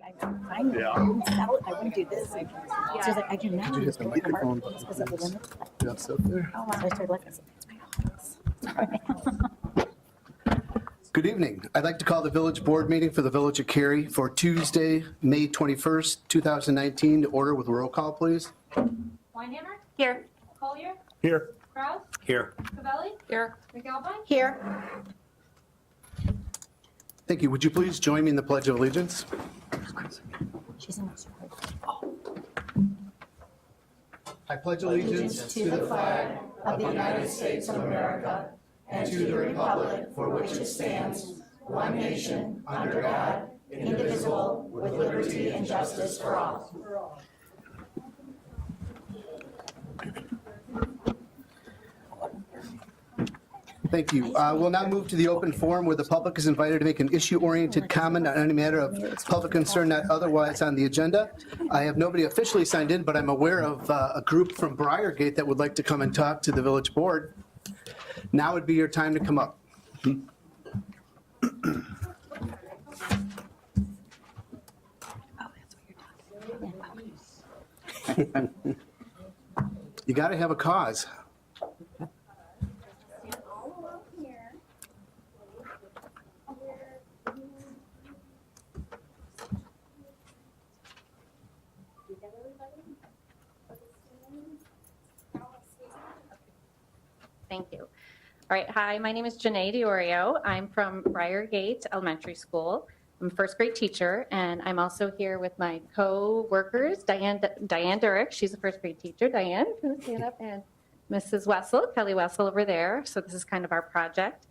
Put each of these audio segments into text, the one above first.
Yeah. I wouldn't do this. She's like, I do not. Did you hit the microphone? Because of the women. Yes, up there. So I started looking. It's my office. Good evening. I'd like to call the village board meeting for the Village of Cary for Tuesday, May 21st, 2019 to order with a roll call, please. Weinhammer? Here. Collier? Here. Kraus? Here. Cavelli? Here. McAlpine? Here. Thank you. Would you please join me in the Pledge of Allegiance? She's in this. I pledge allegiance To the flag of the United States of America and to the republic for which it stands, one nation, under God, indivisible, with liberty and justice for all. Thank you. We'll now move to the open forum where the public is invited to make an issue-oriented comment on any matter of public concern not otherwise on the agenda. I have nobody officially signed in, but I'm aware of a group from Briargate that would like to come and talk to the village board. Now would be your time to come up. You got to have a cause. Thank you. All right, hi, my name is Janae DiOrio. I'm from Briargate Elementary School. I'm a first grade teacher, and I'm also here with my co-workers, Diane Durick, she's a first grade teacher. Diane, can you stand up? And Mrs. Wessel, Kelly Wessel over there. So this is kind of our project.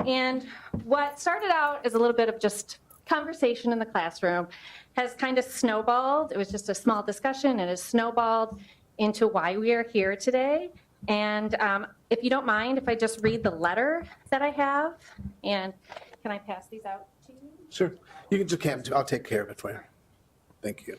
And what started out as a little bit of just conversation in the classroom has kind of snowballed. It was just a small discussion, and it has snowballed into why we are here today. And if you don't mind, if I just read the letter that I have, and can I pass these out to you? Sure. You can just, I'll take care of it for you. Thank you.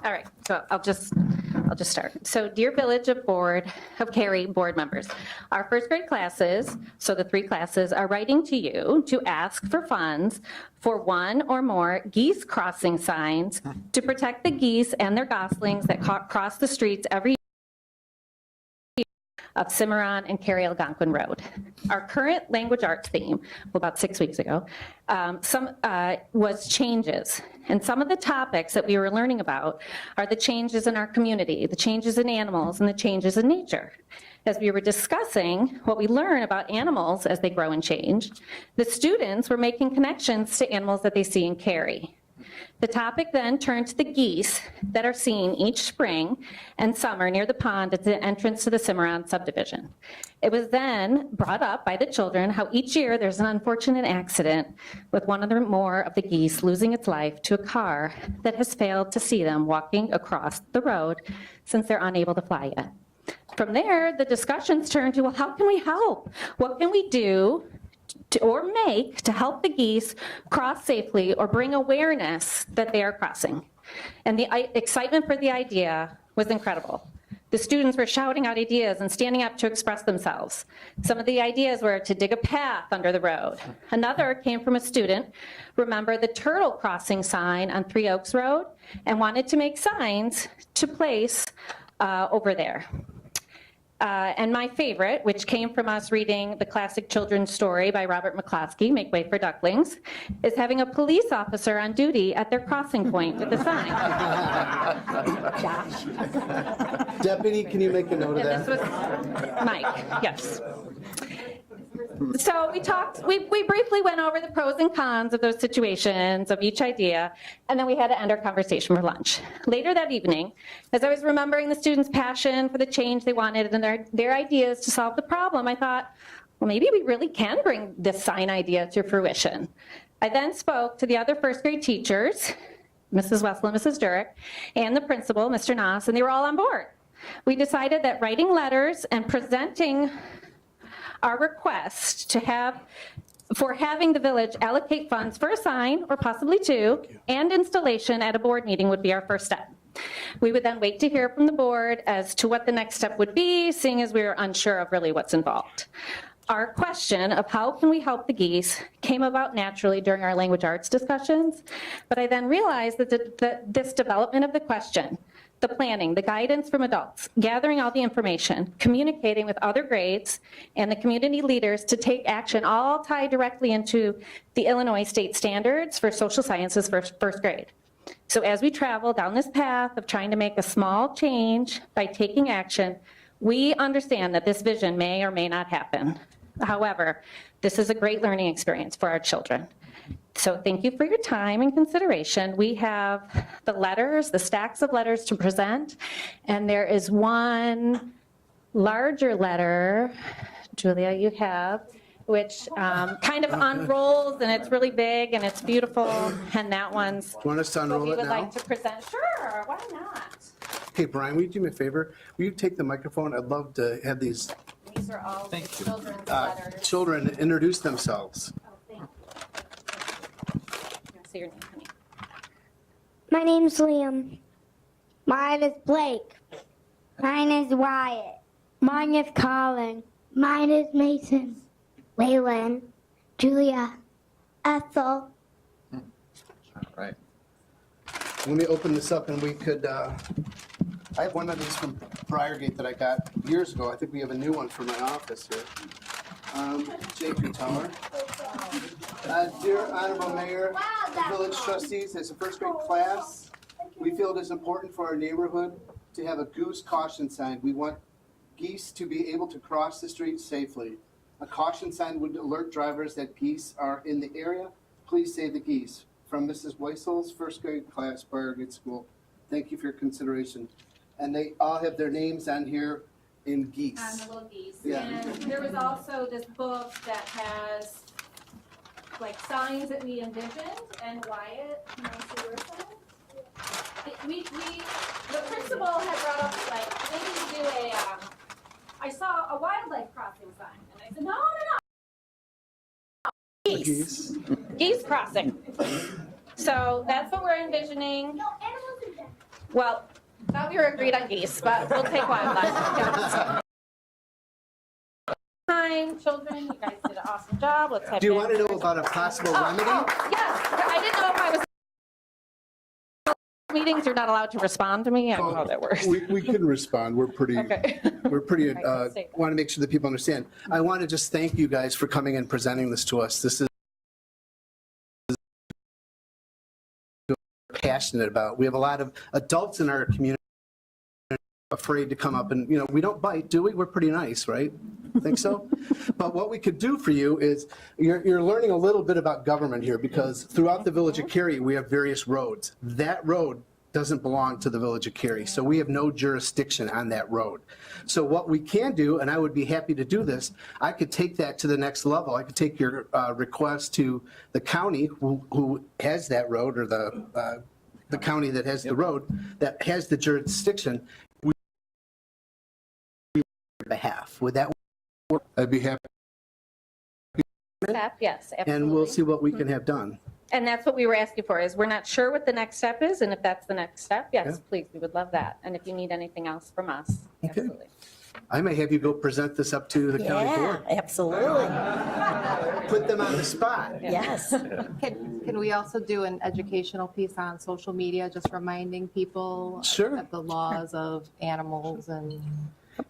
All right, so I'll just start. So dear Village of Cary board members, our first grade classes, so the 3 classes, are writing to you to ask for funds for 1 or more geese crossing signs to protect the geese and their goslings that cross the streets every year of Cimarron and Cary Algonquin Road. Our current language arts theme, well, about 6 weeks ago, was changes. And some of the topics that we were learning about are the changes in our community, the changes in animals, and the changes in nature. As we were discussing what we learn about animals as they grow and change, the students were making connections to animals that they see in Cary. The topic then turned to the geese that are seen each spring and summer near the pond at the entrance to the Cimarron subdivision. It was then brought up by the children how each year there's an unfortunate accident with one or more of the geese losing its life to a car that has failed to see them walking across the road since they're unable to fly yet. From there, the discussions turned to, well, how can we help? What can we do or make to help the geese cross safely or bring awareness that they are crossing? And the excitement for the idea was incredible. The students were shouting out ideas and standing up to express themselves. Some of the ideas were to dig a path under the road. Another came from a student, remember the turtle crossing sign on 3 Oaks Road, and wanted to make signs to place over there. And my favorite, which came from us reading the classic children's story by Robert McCloskey, Make Way for Ducklings, is having a police officer on duty at their crossing point with a sign. Josh. Deputy, can you make a note of And this that? was Mike, yes. So we briefly went over the pros and cons of those situations, of each idea, and then we had to end our conversation for lunch. Later that evening, as I was remembering the students' passion for the change they wanted and their ideas to solve the problem, I thought, well, maybe we really can bring this sign idea to fruition. I then spoke to the other first grade teachers, Mrs. Wessel and Mrs. Durick, and the principal, Mr. Noss, and they were all on board. We decided that writing letters and presenting our request to have for having the village allocate funds for a sign, or possibly two, and installation at a board meeting would be our first step. We would then wait to hear from the board as to what the next step would be, seeing as we were unsure of really what's involved. Our question of how can we help the geese came about naturally during our language arts discussions, but I then realized that this development of the question, the planning, the guidance from adults, gathering all the information, communicating with other grades and the community leaders to take action, all tie directly into the Illinois state standards for social sciences for first grade. So as we travel down this path of trying to make a small change by taking action, we understand that this vision may or may not happen. However, this is a great learning experience for our children. So thank you for your time and consideration. We have the letters, the stacks of letters to present, and there is one larger letter, Julia, you have, which kind of unrolls, and it's really big and it's beautiful, and that one's Want us to what unroll we it would now? like to present. Sure, why not? Hey, Brian, will you do me a favor? Will you take the microphone? I'd love to have these These are all children's letters. children introduce themselves. Oh, thank you. Say your name, honey. My name's Liam. Mine is Blake. Mine is Wyatt. Mine is Colin. Mine is Mason. Waylon. Julia. Ethel. All right. Let me open this up and we could, I have one of these from Briargate that I got years ago. I think we have a new one for my office here. Jake Teller. Dear Honorable Mayor, Village Trustees, as a first grade class, we feel it is important for our neighborhood to have a goose caution sign. We want geese to be able to cross the street safely. A caution sign would alert drivers that geese are in the area. Please save the geese. From Mrs. Weisel's first grade class, Briargate School. Thank you for your consideration. And they all have their names on here in geese. On the little geese. Yeah. And there was also this book that has like signs that we envisioned, and Wyatt, can I see your sign? The principal had brought up, like, maybe we do I saw a wildlife crossing sign, and I said, no. Geese. Geese crossing. So that's what we're envisioning. Well, thought we were agreed on geese, but we'll take wildlife. Time, children, you guys did an awesome job. Let's have Do you want to know banners. about a possible remedy? Yes, I didn't know if I was. Meetings, you're not allowed to respond to me. I don't know how that works. We can respond. We're pretty, Okay. want say to make sure that people understand. I want to just thank you guys for coming and presenting this to us. This is passionate about. We have a lot of adults in our community afraid to come up and, we don't bite, do we? We're pretty nice, right? Think so? But what we could do for you is, you're learning a little bit about government here, because throughout the village of Cary, we have various roads. That road doesn't belong to the village of Cary, so we have no jurisdiction on that road. So what we can do, and I would be happy to do this, I could take that to the next level. I could take your request to the county who has that road, or the county that has the road, that has the jurisdiction. Behalf. Would that work? I'd be happy. Step, yes, absolutely. And we'll see what we can have done. And that's what we were asking for, is we're not sure what the next step is, and if that's the next step, yes, Yeah. please, we would love that. And if you need anything else from us, Okay. absolutely. I may have you go present this up to the county Yeah, board. absolutely. Put them on the spot. Yes. Can we also do an educational piece on social media, just reminding people Sure. of the laws of animals and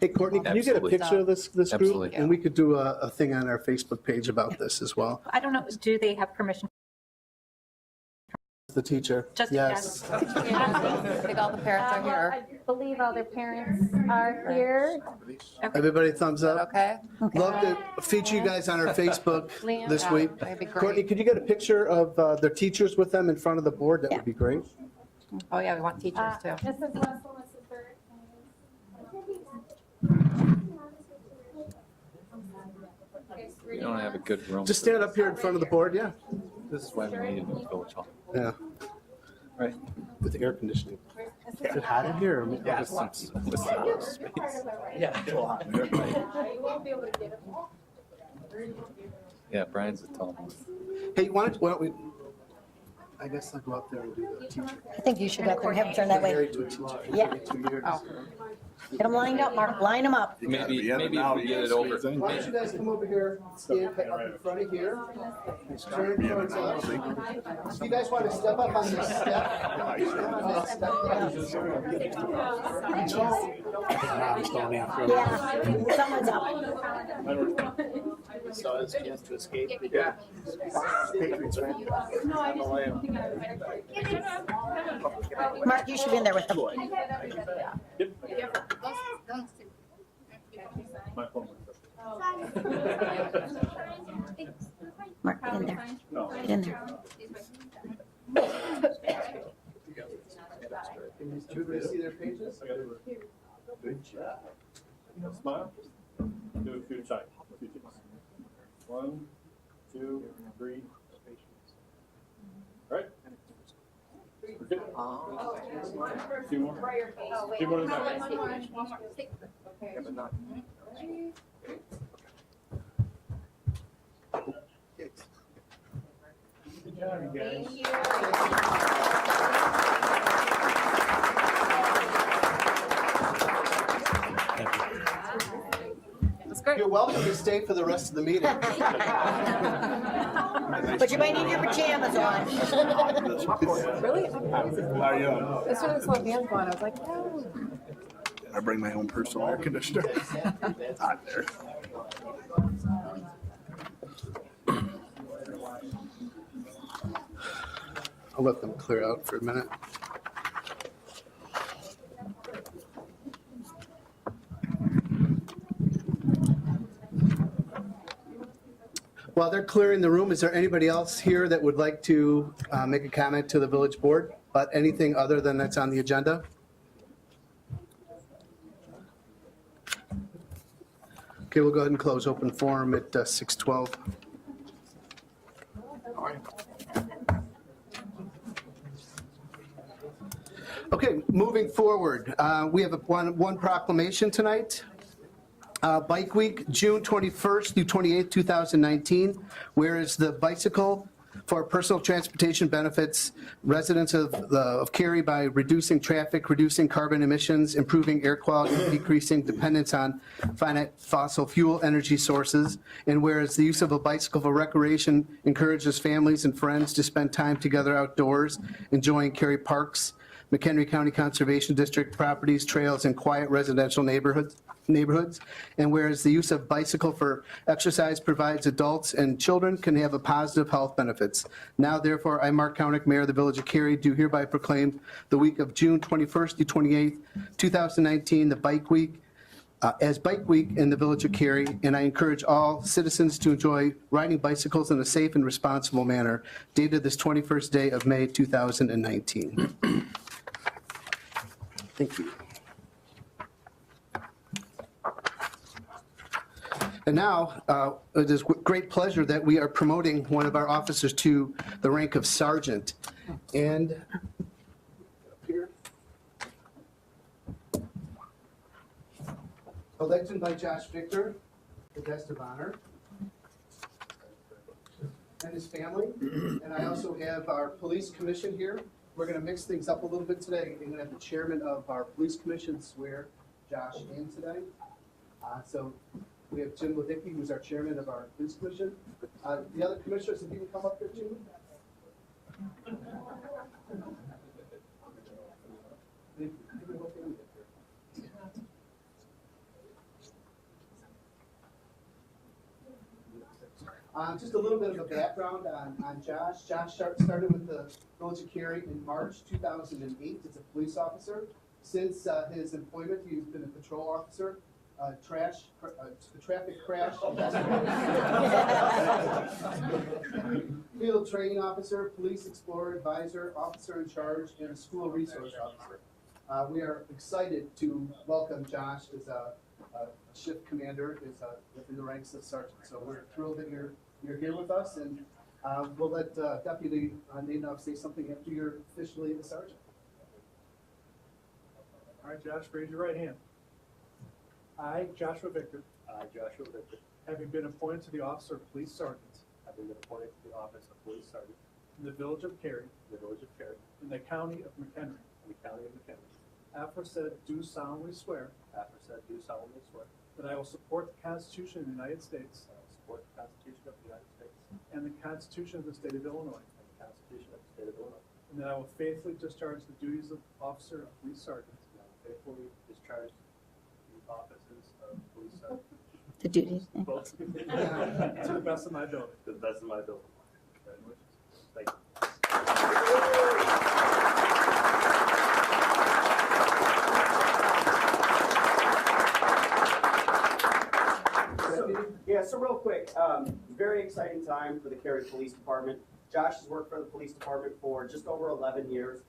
Hey, Courtney, can you get a Absolutely. picture of this group? Absolutely. And we could do a thing on our Facebook page about this as well. I don't know, do they have permission? The teacher. Just Yes. I think all the parents are here. I believe all their parents are here. Everybody thumbs up. Okay? Love to feature you guys on our Facebook Liam? this Yeah, week. that'd be great. Courtney, could you get a picture of their teachers with them in front of the board? That would be great. Oh, yeah, we want teachers too. Mrs. Russell, Mrs. Bird. We don't have a good room. Just stand up here in front of the board, yeah. This is why we need a new village hall. Yeah, Right. with air conditioning. Is it hot in here? With some space. Yeah, Brian's a tall one. Hey, why don't we, I guess I'll go up there and do the teacher. I think you should go up there and have them turn that way. Married to a teacher for Yeah. 32 years. Get them lined up, Mark, line them up. Maybe if we get it over. Why don't you guys come over here, stand up in front of here, turn towards us. If you guys want to step up on this step. Yeah, someone's up. Saw his chance to escape. Mark, you should be in there with them. Mark, get in there. Get in there. Can everybody see their pages? Smile. Do a few times. 1, 2, 3. All right. Good. Two more. Two more than Good job, you guys. You're welcome to stay for the rest of the meeting. But you might need your pajamas on. Really? How are you? As soon as I saw Dan's going, I was like, oh. I bring my own personal air conditioner. Hot there. I'll let them clear out for a minute. While they're clearing the room, is there anybody else here that would like to make a comment to the village board about anything other than that's on the agenda? Okay, we'll go ahead and close open forum at 6:12. Okay, moving forward, we have one proclamation tonight. Bike Week, June 21st through 28th, 2019, whereas the bicycle for personal transportation benefits residents of Cary by reducing traffic, reducing carbon emissions, improving air quality, decreasing dependence on finite fossil fuel energy sources, and whereas the use of a bicycle for recreation encourages families and friends to spend time together outdoors, enjoying Cary parks, McHenry County Conservation District properties, trails, and quiet residential neighborhoods, and whereas the use of bicycle for exercise provides adults and children can have a positive health benefits. Now, therefore, I, Mark Kownick, Mayor of the Village of Cary, do hereby proclaim the week of June 21st to 28th, 2019, the Bike Week, as Bike Week in the Village of Cary, and I encourage all citizens to enjoy riding bicycles in a safe and responsible manner, dated this 21st day of May 2019. Thank you. And now, it is with great pleasure that we are promoting one of our officers to the rank of sergeant. And up here, I'd like to invite Josh Victor, the guest of honor, and his family. And I also have our police commission here. We're going to mix things up a little bit today. I'm going to have the chairman of our police commission swear Josh in today. So we have Jim Levicki, who's our chairman of our police commission. The other commissioners, if you can come up here, Jim. Just a little bit of a background on Josh. Josh started with the Village of Cary in March 2008 as a police officer. Since his employment, he's been a patrol officer, traffic crash, field training officer, police explorer, advisor, officer in charge, and a school resource officer. We are excited to welcome Josh as a shift commander within the ranks of sergeant. So we're thrilled that you're here with us, and we'll let Deputy Nadenoff say something after you're officially the sergeant. All right, Josh, raise your right hand. I, Joshua Victor, I, Joshua Victor, having been appointed to the office of police sergeant having been appointed to the office of police sergeant in the village of Cary, in the county of McHenry, aforesaid do solemnly swear that I will support the Constitution of the United States and the Constitution of the State of Illinois, and that I will faithfully discharge the duties of officer of police sergeant The duties. both to the best of my ability. Congratulations. Thank you. So real quick, very exciting time for the Cary Police Department. Josh has worked for the police department for just over 11 years.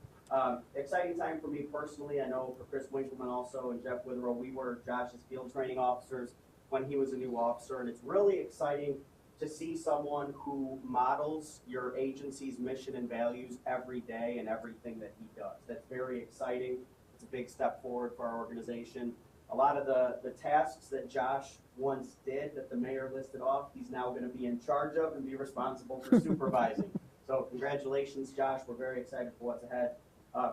Exciting time for me personally. I know for Chris Winkleman also and Jeff Withrow, we were Josh's field training officers when he was a new officer, and it's really exciting to see someone who models your agency's mission and values every day and everything that he does. That's very exciting. It's a big step forward for our organization. A lot of the tasks that Josh once did that the mayor listed off, he's now going to be in charge of and be responsible for supervising. So congratulations, Josh. We're very excited for what's ahead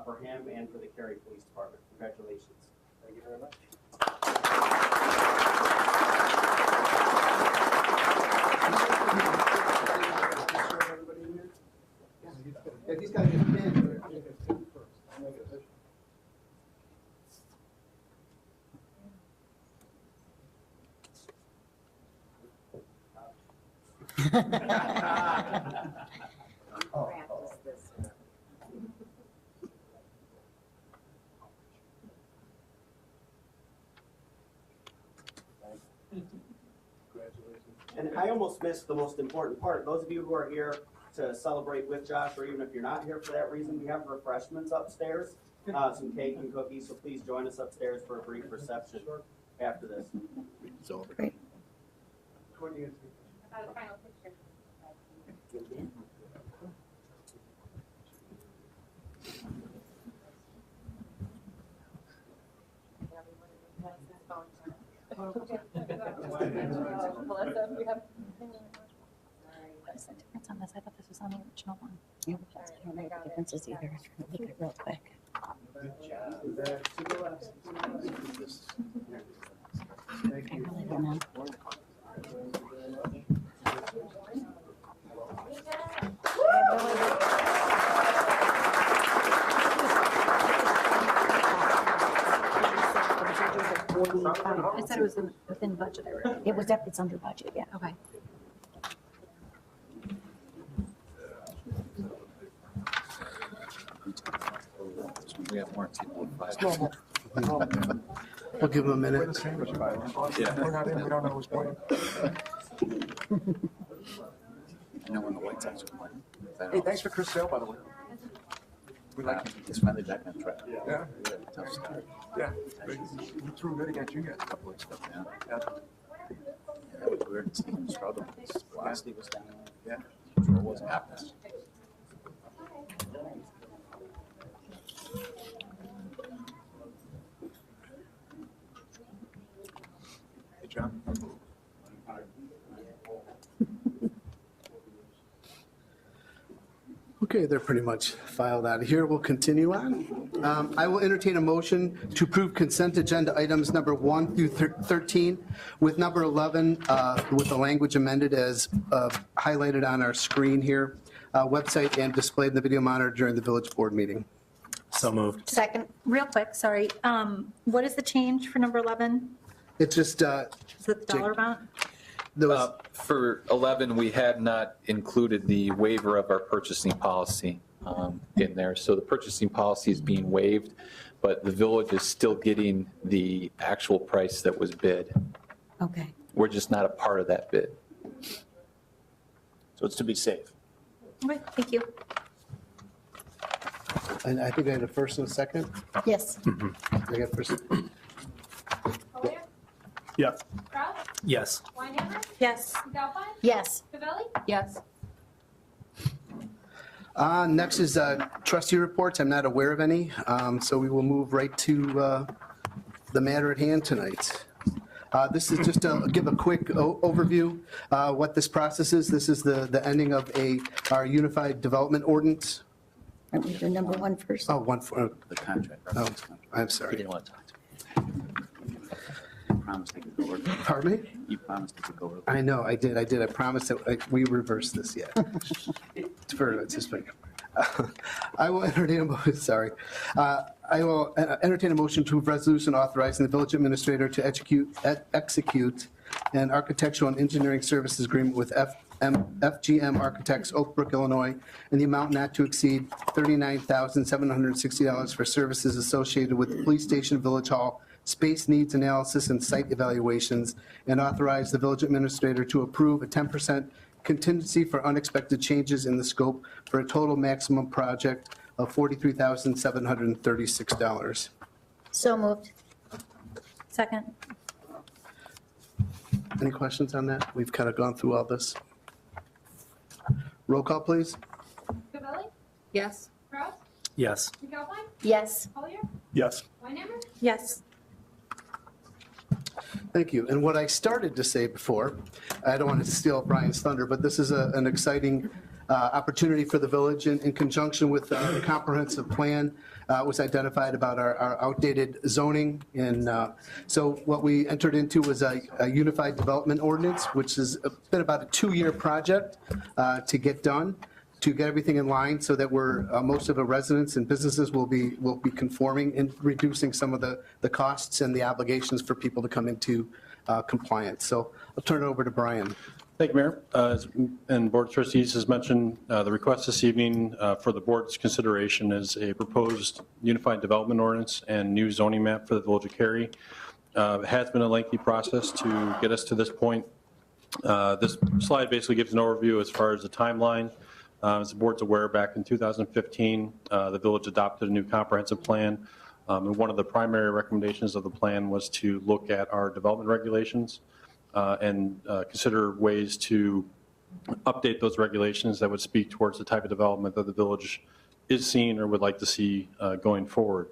for him and for the Cary Police Department. Congratulations. Thank you very much. Yeah, these guys just been. And I almost missed the most important part. Those of you who are here to celebrate with Josh, or even if you're not here for that reason, we have refreshments upstairs, some cake and cookies, so please join us upstairs for a brief reception after this. Great. What's the difference on this? I thought this was on the original one. I don't know what the difference is either. Look at it real quick. I really don't know. I said it was within budget. It's under budget, yeah. Okay. We have warranty. We'll give them a minute. Yeah. We're not in, we don't know who's playing. I know when the White Sox are playing. Hey, thanks for Chris Sale, by the way. We like him. He's finally back on track. Yeah, Tough start. yeah. He threw good against you guys. Couple weeks ago, yeah. Yeah. That was weird to see him struggle. Velocity was down. Yeah. It wasn't happening. Hey, John. Okay, they're pretty much filed out of here. We'll continue on. I will entertain a motion to approve consent agenda items number 1 through 13, with number 11, with the language amended as highlighted on our screen here, website and displayed in the video monitor during the village board meeting. So moved. Second, real quick, sorry. What is the change for number 11? It's just, Is it the dollar amount? there was, For 11, we had not included the waiver of our purchasing policy in there. So the purchasing policy is being waived, but the village is still getting the actual price that was bid. Okay. We're just not a part of that bid. So it's to be safe. Okay, thank you. and I think I had a first and a second. Yes. I got first. Yeah. Kraus? Yes. Weinhammer? Yes. Delphi? Yes. Cavelli? Yes. Next is trustee reports. I'm not aware of any, so we will move right to the matter at hand tonight. This is just to give a quick overview what this process is. This is the ending of our Unified Development Ordinance. Aren't we doing number one first? Oh, one for, The contract. oh, I'm He sorry. didn't want to talk to me. You promised I could go over. Pardon me? You promised I could go over. I know, I did. I promised that we reverse this yet. It's just like, I will entertain a motion, sorry. I will entertain a motion to approve resolution authorizing the village administrator to execute an architectural and engineering services agreement with FGM Architects, Oak Brook, Illinois, in the amount not to exceed $39,760 for services associated with the police station, village hall, space needs analysis, and site evaluations, and authorize the village administrator to approve a 10% contingency for unexpected changes in the scope for a total maximum project of $43,736. So moved. Second. Any questions on that? We've kind of gone through all this. Roll call, please. Cavelli? Yes. Kraus? Yes. McAlpine? Yes. Collier? Yes. Weinhammer? Yes. Thank you. And what I started to say before, I don't want to steal Brian's thunder, but this is an exciting opportunity for the village in conjunction with the comprehensive plan was identified about our outdated zoning. And so what we entered into was a unified development ordinance, which has been about a 2-year project to get done, to get everything in line so that most of the residents and businesses will be conforming and reducing some of the costs and the obligations for people to come into compliance. So I'll turn it over to Brian. Thank you, Mayor. And Board of Trustees has mentioned the request this evening for the board's consideration is a proposed unified development ordinance and new zoning map for the village of Cary. It has been a lengthy process to get us to this point. This slide basically gives an overview as far as the timeline. As the board's aware, back in 2015, the village adopted a new comprehensive plan. And one of the primary recommendations of the plan was to look at our development regulations and consider ways to update those regulations that would speak towards the type of development that the village is seeing or would like to see going forward.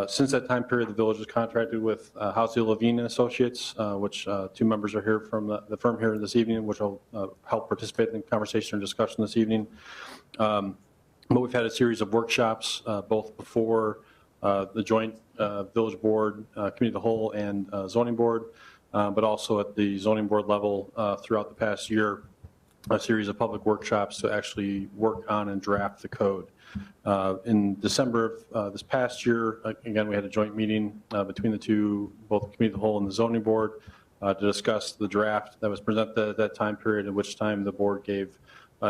Since that time period, the village has contracted with Housel Levine and Associates, which 2 members are here from the firm here this evening, which will help participate in the conversation or discussion this evening. But we've had a series of workshops, both before the joint village board, committee of the whole, and zoning board, but also at the zoning board level throughout the past year, a series of public workshops to actually work on and draft the code. In December of this past year, again, we had a joint meeting between the two, both the committee of the whole and the zoning board, to discuss the draft that was presented at that time period, at which time the board gave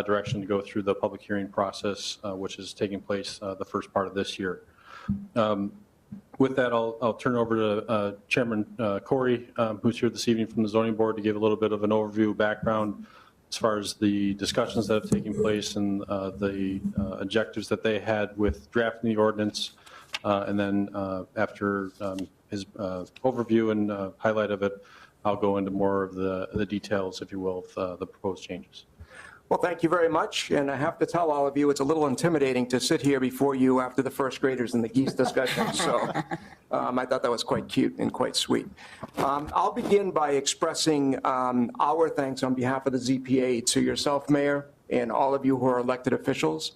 direction to go through the public hearing process, which is taking place the first part of this year. With that, I'll turn over to Chairman Corey, who's here this evening from the zoning board, to give a little bit of an overview background as far as the discussions that have taken place and the objectives that they had with drafting the ordinance. And then after his overview and highlight of it, I'll go into more of the details, if you will, of the proposed changes. Well, thank you very much. And I have to tell all of you, it's a little intimidating to sit here before you after the first graders and the geese discussion. So I thought that was quite cute and quite sweet. I'll begin by expressing our thanks on behalf of the ZPA to yourself, Mayor, and all of you who are elected officials.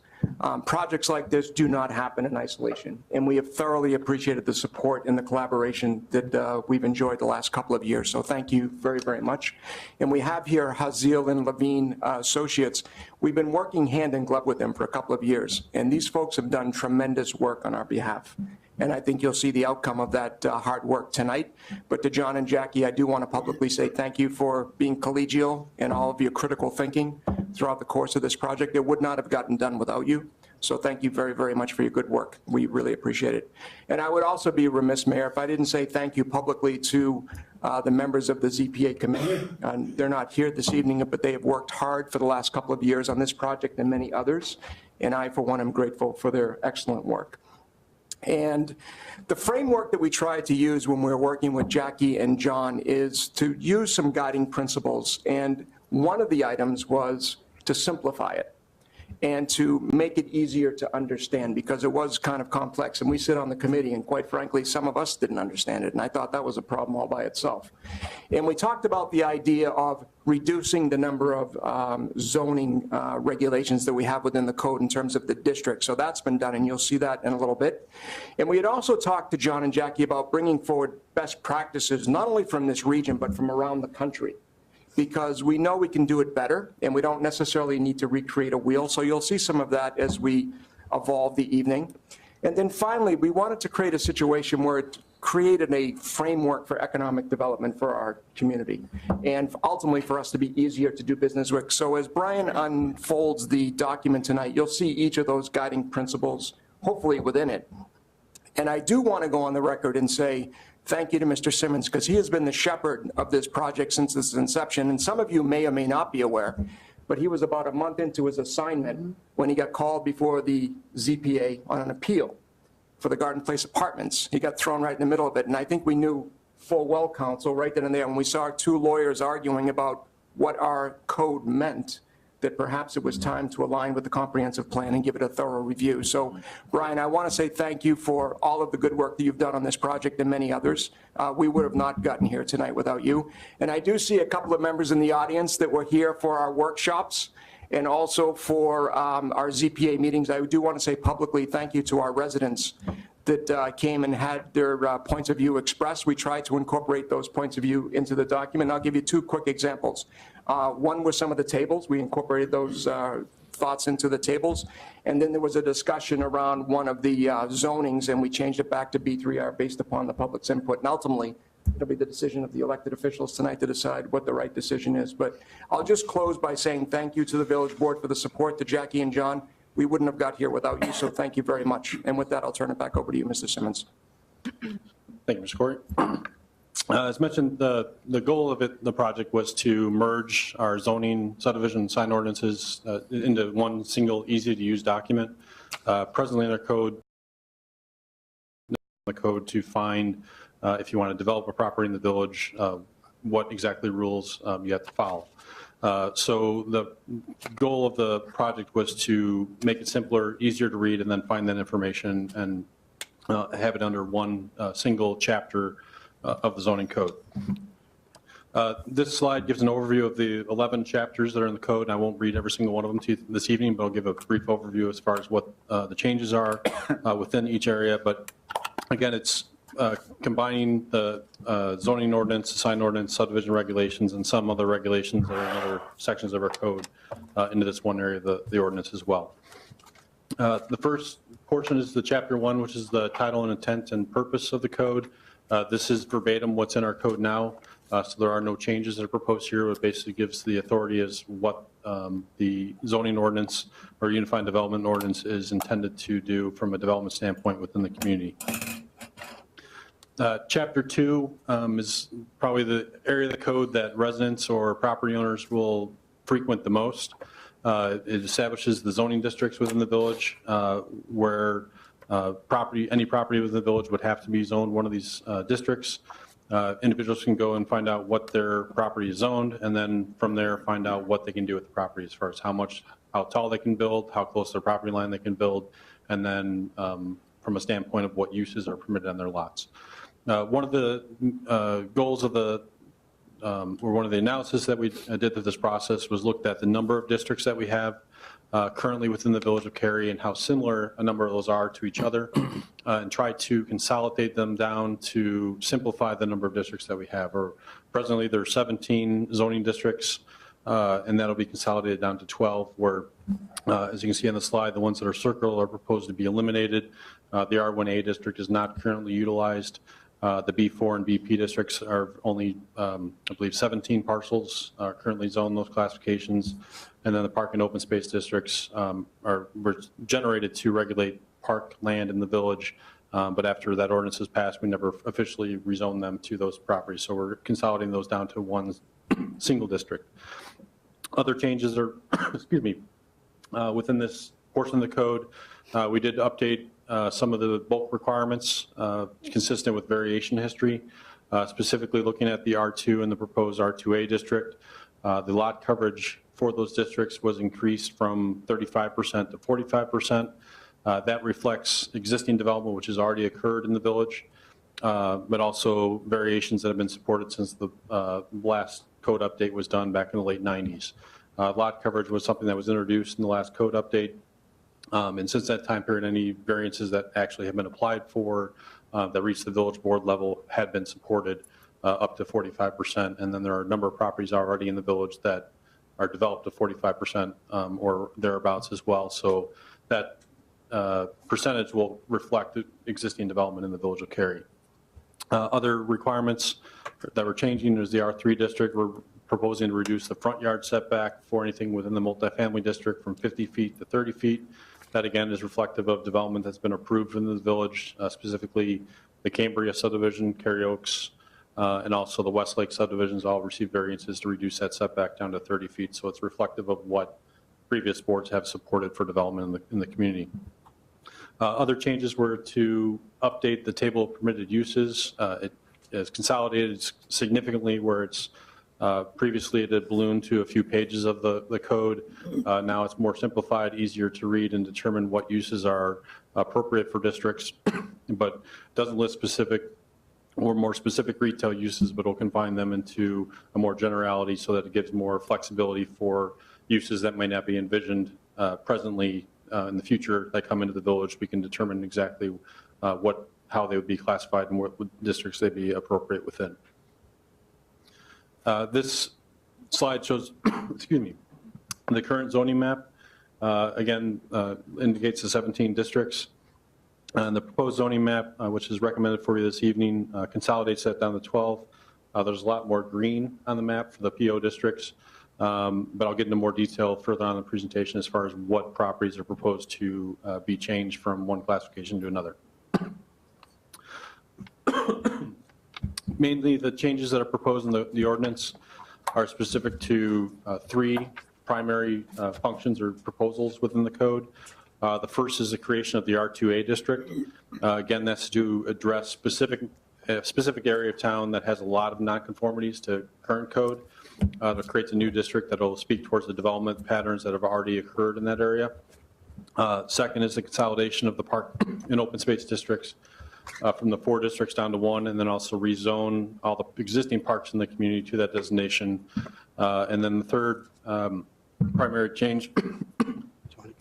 Projects like this do not happen in isolation, and we have thoroughly appreciated the support and the collaboration that we've enjoyed the last couple of years. So thank you very, very much. And we have here Housel and Levine Associates. We've been working hand in glove with them for a couple of years, and these folks have done tremendous work on our behalf. And I think you'll see the outcome of that hard work tonight. But to John and Jackie, I do want to publicly say thank you for being collegial and all of your critical thinking throughout the course of this project. It would not have gotten done without you. So thank you very, very much for your good work. We really appreciate it. And I would also be remiss, Mayor, if I didn't say thank you publicly to the members of the ZPA committee. They're not here this evening, but they have worked hard for the last couple of years on this project and many others. And I, for one, am grateful for their excellent work. And the framework that we try to use when we're working with Jackie and John is to use some guiding principles. And one of the items was to simplify it. and to make it easier to understand, because it was kind of complex. And we sit on the committee, and quite frankly, some of us didn't understand it, and I thought that was a problem all by itself. And we talked about the idea of reducing the number of zoning regulations that we have within the code in terms of the district. So that's been done, and you'll see that in a little bit. And we had also talked to John and Jackie about bringing forward best practices, not only from this region, but from around the country, because we know we can do it better, and we don't necessarily need to recreate a wheel. So you'll see some of that as we evolve the evening. And then finally, we wanted to create a situation where it created a framework for economic development for our community, and ultimately for us to be easier to do business with. So as Brian unfolds the document tonight, you'll see each of those guiding principles, hopefully within it. And I do want to go on the record and say thank you to Mr. Simmons, because he has been the shepherd of this project since its inception. And some of you may or may not be aware, but he was about a month into his assignment when he got called before the ZPA on an appeal for the Garden Place Apartments. He got thrown right in the middle of it. And I think we knew full well, counsel, right then and there, when we saw two lawyers arguing about what our code meant, that perhaps it was time to align with the comprehensive plan and give it a thorough review. So, Brian, I want to say thank you for all of the good work that you've done on this project and many others. We would have not gotten here tonight without you. And I do see a couple of members in the audience that were here for our workshops and also for our ZPA meetings. I do want to say publicly thank you to our residents that came and had their points of view expressed. We tried to incorporate those points of view into the document. I'll give you two quick examples. One was some of the tables. We incorporated those thoughts into the tables. And then there was a discussion around one of the zonings, and we changed it back to B3R based upon the public's input. And ultimately, it'll be the decision of the elected officials tonight to decide what the right decision is. But I'll just close by saying thank you to the village board for the support, to Jackie and John. We wouldn't have got here without you, so thank you very much. And with that, I'll turn it back over to you, Mr. Simmons. Thank you, Mr. Corey. As mentioned, the goal of the project was to merge our zoning, subdivision, sign ordinances into one single, easy-to-use document. Presently in our code, to find if you want to develop a property in the village, what exactly rules you have to follow. So the goal of the project was to make it simpler, easier to read, and then find that information and have it under one single chapter of the zoning code. This slide gives an overview of the 11 chapters that are in the code. And I won't read every single one of them to you this evening, but I'll give a brief overview as far as what the changes are within each area. But again, it's combining the zoning ordinance, sign ordinance, subdivision regulations, and some other regulations that are in other sections of our code into this one area of the ordinance as well. The first portion is the chapter 1, which is the title and intent and purpose of the code. This is verbatim what's in our code now, so there are no changes that are proposed here. It basically gives the authority as what the zoning ordinance or unified development ordinance is intended to do from a development standpoint within the community. Chapter 2 is probably the area of the code that residents or property owners will frequent the most. It establishes the zoning districts within the village where any property within the village would have to be zoned one of these districts. Individuals can go and find out what their property is zoned, and then from there find out what they can do with the property as far as how tall they can build, how close to their property line they can build, and then from a standpoint of what uses are permitted on their lots. One of the goals of or one of the analysis that we did of this process was looked at the number of districts that we have currently within the village of Cary and how similar a number of those are to each other, and try to consolidate them down to simplify the number of districts that we have. Presently there are 17 zoning districts, and that'll be consolidated down to 12, where, as you can see on the slide, the ones that are circled are proposed to be eliminated. The R1A district is not currently utilized. The B4 and BP districts are only, I believe, 17 parcels are currently zoned those classifications. And then the park and open space districts were generated to regulate park land in the village. But after that ordinance is passed, we never officially rezoned them to those properties. So we're consolidating those down to one single district. Other changes are, excuse me, within this portion of the code, we did update some of the bulk requirements consistent with variation history, specifically looking at the R2 and the proposed R2A district. The lot coverage for those districts was increased from 35% to 45%. That reflects existing development which has already occurred in the village, but also variations that have been supported since the last code update was done back in the late 90s. Lot coverage was something that was introduced in the last code update. And since that time period, any variances that actually have been applied for that reached the village board level had been supported up to 45%. And then there are a number of properties already in the village that are developed to 45% or thereabouts as well. So that percentage will reflect the existing development in the village of Cary. Other requirements that we're changing is the R3 district. We're proposing to reduce the front yard setback for anything within the multifamily district from 50 feet to 30 feet. That again is reflective of development that's been approved in the village, specifically the Cambria subdivision, Cary Oaks, and also the Westlake subdivisions all received variances to reduce that setback down to 30 feet. So it's reflective of what previous boards have supported for development in the community. Other changes were to update the table of permitted uses. It is consolidated significantly where it's previously it had ballooned to a few pages of the code. Now it's more simplified, easier to read and determine what uses are appropriate for districts, but doesn't list specific or more specific retail uses, but will confine them into a more generality so that it gives more flexibility for uses that might not be envisioned presently in the future that come into the village. We can determine exactly how they would be classified and what districts they'd be appropriate within. This slide shows, excuse me, the current zoning map. Again, indicates the 17 districts. And the proposed zoning map, which is recommended for you this evening, consolidates that down to 12. There's a lot more green on the map for the PO districts, but I'll get into more detail further on in the presentation as far as what properties are proposed to be changed from one classification to another. Mainly the changes that are proposed in the ordinance are specific to 3 primary functions or proposals within the code. The first is the creation of the R2A district. Again, that's to address a specific area of town that has a lot of nonconformities to current code. That creates a new district that will speak towards the development patterns that have already occurred in that area. Second is the consolidation of the park and open space districts from the 4 districts down to 1, and then also rezone all the existing parks in the community to that designation. And then the third primary change,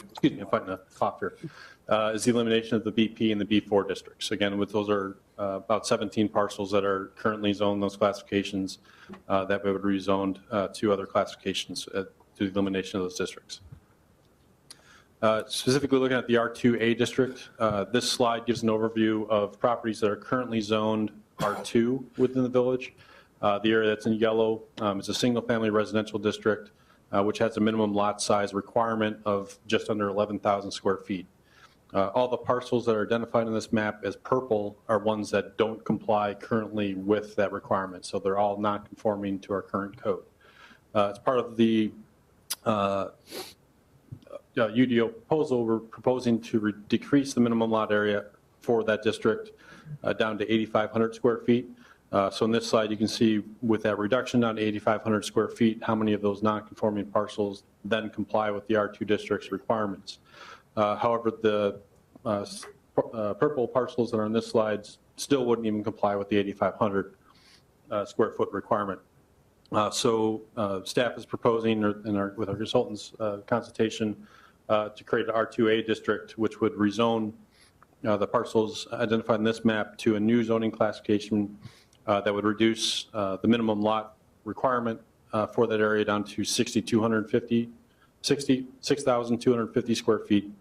excuse me, I'm fighting a cough here, is the elimination of the BP and the B4 districts. Again, with those are about 17 parcels that are currently zoned those classifications that we would rezoned to other classifications to the elimination of those districts. Specifically looking at the R2A district, this slide gives an overview of properties that are currently zoned R2 within the village. The area that's in yellow is a single-family residential district, which has a minimum lot size requirement of just under 11,000 square feet. All the parcels that are identified in this map as purple are ones that don't comply currently with that requirement, so they're all not conforming to our current code. As part of the UDO proposal, we're proposing to decrease the minimum lot area for that district down to 8,500 square feet. So in this slide, you can see with that reduction down to 8,500 square feet, how many of those non-conforming parcels then comply with the R2 district's requirements. However, the purple parcels that are on this slide still wouldn't even comply with the 8,500 square foot requirement. So staff is proposing with our consultants consultation to create an R2A district, which would rezone the parcels identified in this map to a new zoning classification that would reduce the minimum lot requirement for that area down to 6,250 square feet,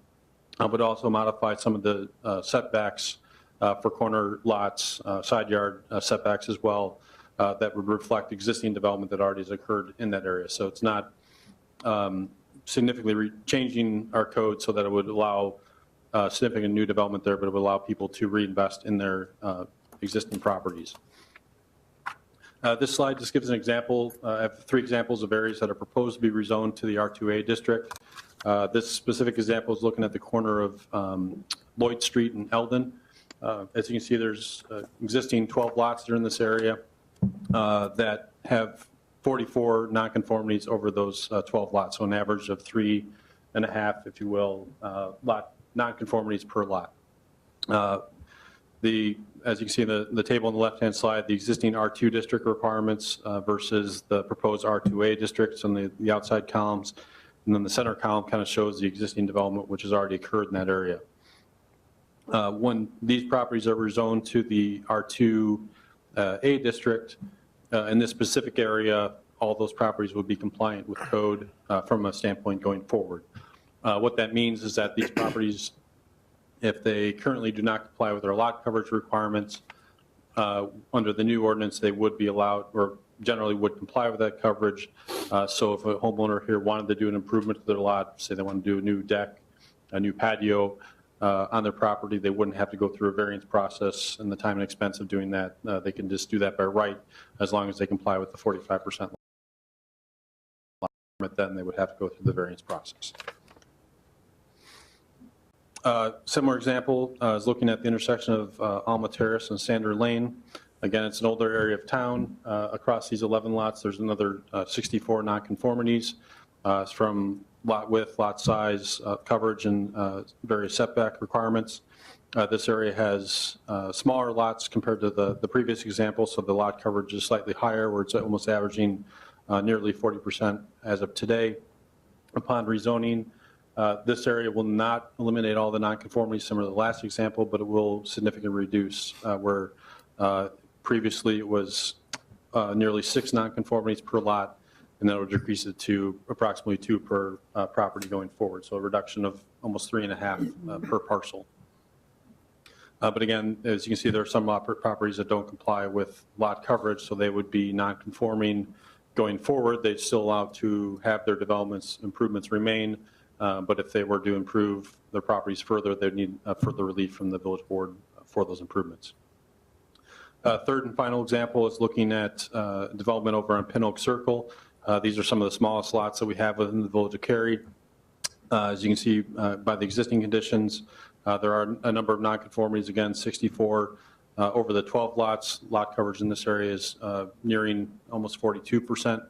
but also modify some of the setbacks for corner lots, side yard setbacks as well, that would reflect existing development that already has occurred in that area. So it's not significantly changing our code so that it would allow significant new development there, but it would allow people to reinvest in their existing properties. This slide just gives an example. I have 3 examples of areas that are proposed to be rezoned to the R2A district. This specific example is looking at the corner of Lloyd Street and Eldon. As you can see, there's existing 12 lots that are in this area that have 44 nonconformities over those 12 lots, so an average of 3.5, if you will, lot nonconformities per lot. As you can see in the table on the left-hand side, the existing R2 district requirements versus the proposed R2A districts on the outside columns. And then the center column kind of shows the existing development which has already occurred in that area. When these properties are rezoned to the R2A district, in this specific area, all those properties would be compliant with code from a standpoint going forward. What that means is that these properties, if they currently do not comply with their lot coverage requirements, under the new ordinance, they would be allowed, or generally would comply with that coverage. So if a homeowner here wanted to do an improvement to their lot, say they want to do a new deck, a new patio on their property, they wouldn't have to go through a variance process and the time and expense of doing that. They can just do that by right, as long as they comply with the 45% lot limit, then they would have to go through the variance process. Similar example is looking at the intersection of Alma Terrace and Sander Lane. Again, it's an older area of town. Across these 11 lots, there's another 64 nonconformities from lot width, lot size, coverage, and various setback requirements. This area has smaller lots compared to the previous example, so the lot coverage is slightly higher, where it's almost averaging nearly 40% as of today. Upon rezoning, this area will not eliminate all the nonconformities similar to the last example, but it will significantly reduce where previously it was nearly 6 nonconformities per lot, and then it will decrease it to approximately 2 per property going forward. So a reduction of almost 3.5 per parcel. But again, as you can see, there are some properties that don't comply with lot coverage, so they would be non-conforming going forward. They'd still allow to have their developments, improvements remain, but if they were to improve their properties further, they'd need further relief from the village board for those improvements. Third and final example is looking at development over on Pin Oak Circle. These are some of the smallest lots that we have within the village of Cary. As you can see by the existing conditions, there are a number of nonconformities, again, 64 over the 12 lots. Lot coverage in this area is nearing almost 42%.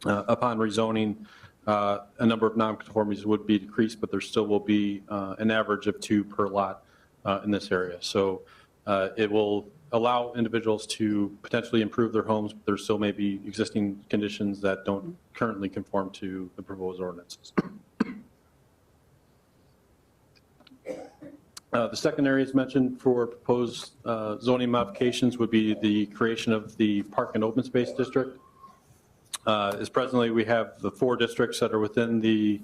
Upon rezoning, a number of nonconformities would be decreased, but there still will be an average of 2 per lot in this area. So it will allow individuals to potentially improve their homes, but there still may be existing conditions that don't currently conform to the proposed ordinances. The second area is mentioned for proposed zoning modifications would be the creation of the Park and Open Space District. As presently, we have the 4 districts that are within the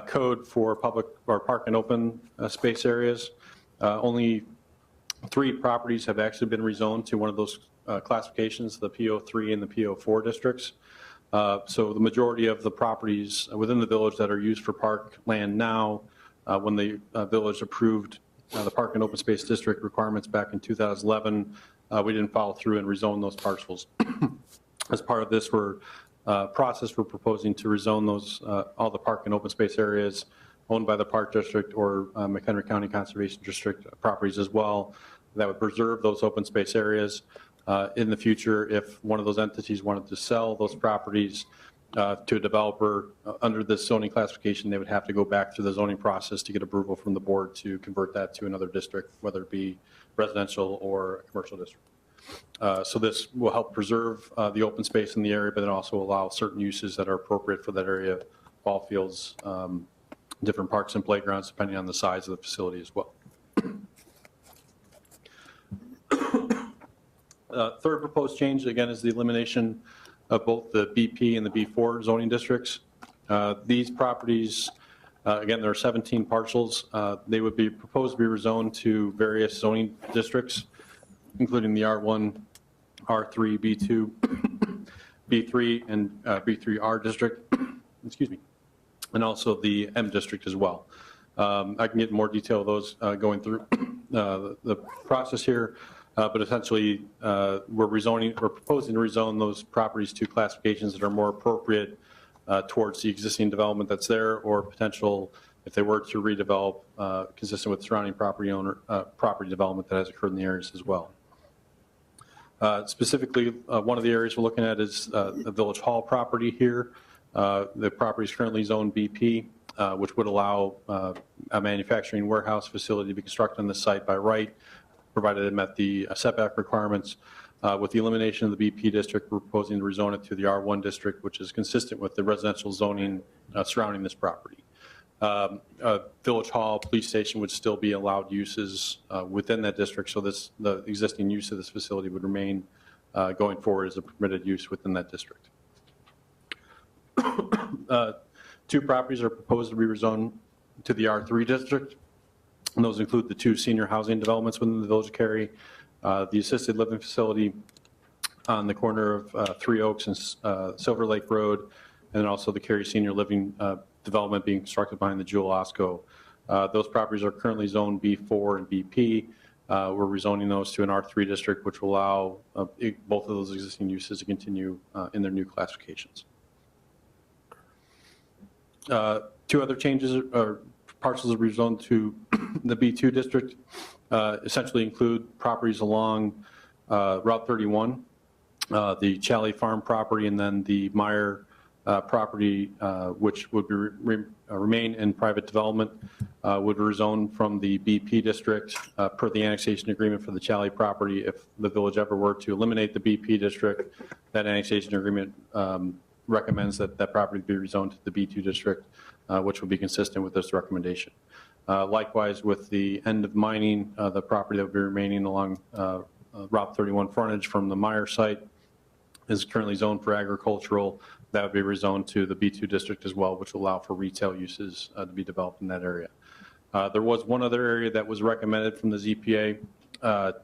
code for public or park and open space areas. Only 3 properties have actually been rezoned to one of those classifications, the PO3 and the PO4 districts. So the majority of the properties within the village that are used for park land now, when the village approved the Park and Open Space District requirements back in 2011, we didn't follow through and rezone those parcels. As part of this process, we're proposing to rezone those all the park and open space areas owned by the Park District or McHenry County Conservation District properties as well, that would preserve those open space areas. In the future, if one of those entities wanted to sell those properties to a developer under this zoning classification, they would have to go back through the zoning process to get approval from the board to convert that to another district, whether it be residential or a commercial district. So this will help preserve the open space in the area, but then also allow certain uses that are appropriate for that area, ball fields, different parks and playgrounds, depending on the size of the facility as well. Third proposed change, again, is the elimination of both the BP and the B4 zoning districts. These properties, again, there are 17 parcels. They would be proposed to be rezoned to various zoning districts, including the R1, R3, B2, B3, and B3R district, excuse me, and also the M district as well. I can get more detail of those going through the process here, but essentially we're proposing to rezone those properties to classifications that are more appropriate towards the existing development that's there, or potential, if they were to redevelop, consistent with surrounding property development that has occurred in the areas as well. Specifically, one of the areas we're looking at is the Village Hall property here. The property is currently zoned BP, which would allow a manufacturing warehouse facility to be constructed on the site by right, provided it met the setback requirements. With the elimination of the BP district, we're proposing to rezone it to the R1 district, which is consistent with the residential zoning surrounding this property. Village Hall, police station would still be allowed uses within that district, so the existing use of this facility would remain going forward as a permitted use within that district. Two properties are proposed to be rezoned to the R3 district, and those include the two senior housing developments within the Village of Cary, the assisted living facility on the corner of Three Oaks and Silver Lake Road, and then also the Cary Senior Living development being constructed behind the Jewel Osco. Those properties are currently zoned B4 and BP. We're rezoning those to an R3 district, which will allow both of those existing uses to continue in their new classifications. Two other changes or parcels are rezoned to the B2 district, essentially include properties along Route 31, the Chally Farm property, and then the Meyer property, which would be remain in private development, would rezone from the BP district per the annexation agreement for the Chally property. If the village ever were to eliminate the BP district, that annexation agreement recommends that that property be rezoned to the B2 district, which would be consistent with this recommendation. Likewise, with the end of mining, the property that would be remaining along Route 31 frontage from the Meyer site is currently zoned for agricultural. That would be rezoned to the B2 district as well, which will allow for retail uses to be developed in that area. There was one other area that was recommended from the ZPA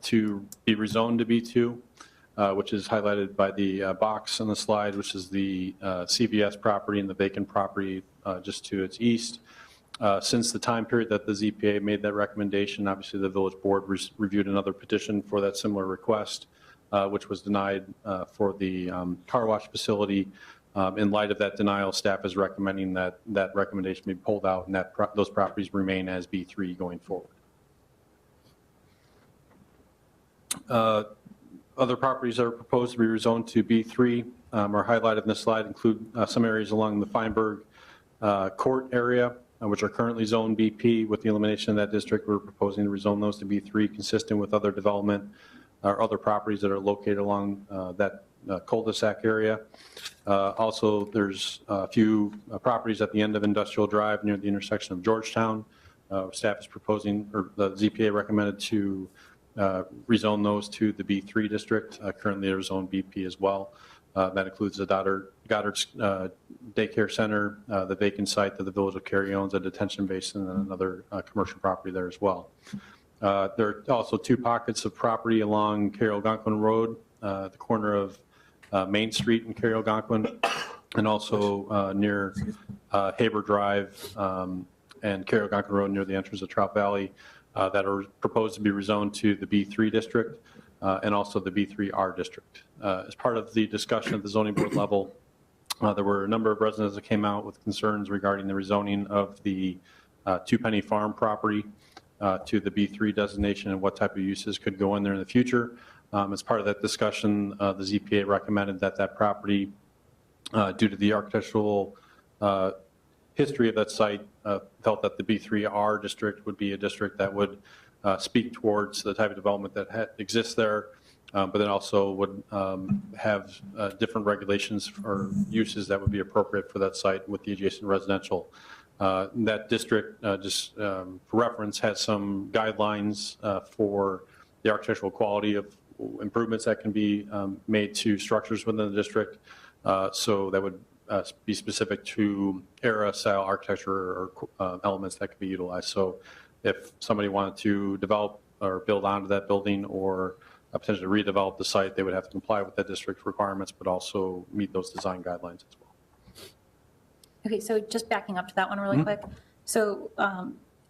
to be rezoned to B2, which is highlighted by the box on the slide, which is the CVS property and the vacant property just to its east. Since the time period that the ZPA made that recommendation, obviously the village board reviewed another petition for that similar request, which was denied for the car wash facility. In light of that denial, staff is recommending that that recommendation be pulled out and that those properties remain as B3 going forward. Other properties that are proposed to be rezoned to B3 are highlighted in this slide, include some areas along the Feinberg Court area, which are currently zoned BP. With the elimination of that district, we're proposing to rezone those to B3, consistent with other development or other properties that are located along that cul-de-sac area. Also, there's a few properties at the end of Industrial Drive near the intersection of Georgetown. Staff is proposing, or the ZPA recommended to rezone those to the B3 district. Currently, they're zoned BP as well. That includes the Goddard's Daycare Center, the vacant site that the Village of Cary owns, a detention basin, and another commercial property there as well. There are also two pockets of property along Cary-Algonquin Road, the corner of Main Street in Cary-Algonquin, and also near Haber Drive and Cary-Algonquin Road near the entrance of Trout Valley that are proposed to be rezoned to the B3 district and also the B3R district. As part of the discussion at the zoning board level, there were a number of residents that came out with concerns regarding the rezoning of the Two Penny Farm property to the B3 designation and what type of uses could go in there in the future. As part of that discussion, the ZPA recommended that that property, due to the architectural history of that site, felt that the B3R district would be a district that would speak towards the type of development that exists there, but then also would have different regulations or uses that would be appropriate for that site with the adjacent residential. That district, just for reference, has some guidelines for the architectural quality of improvements that can be made to structures within the district. So that would be specific to era style architecture or elements that could be utilized. So if somebody wanted to develop or build onto that building or potentially redevelop the site, they would have to comply with that district requirements, but also meet those design guidelines as well. Okay, so just backing up to that one really quick. So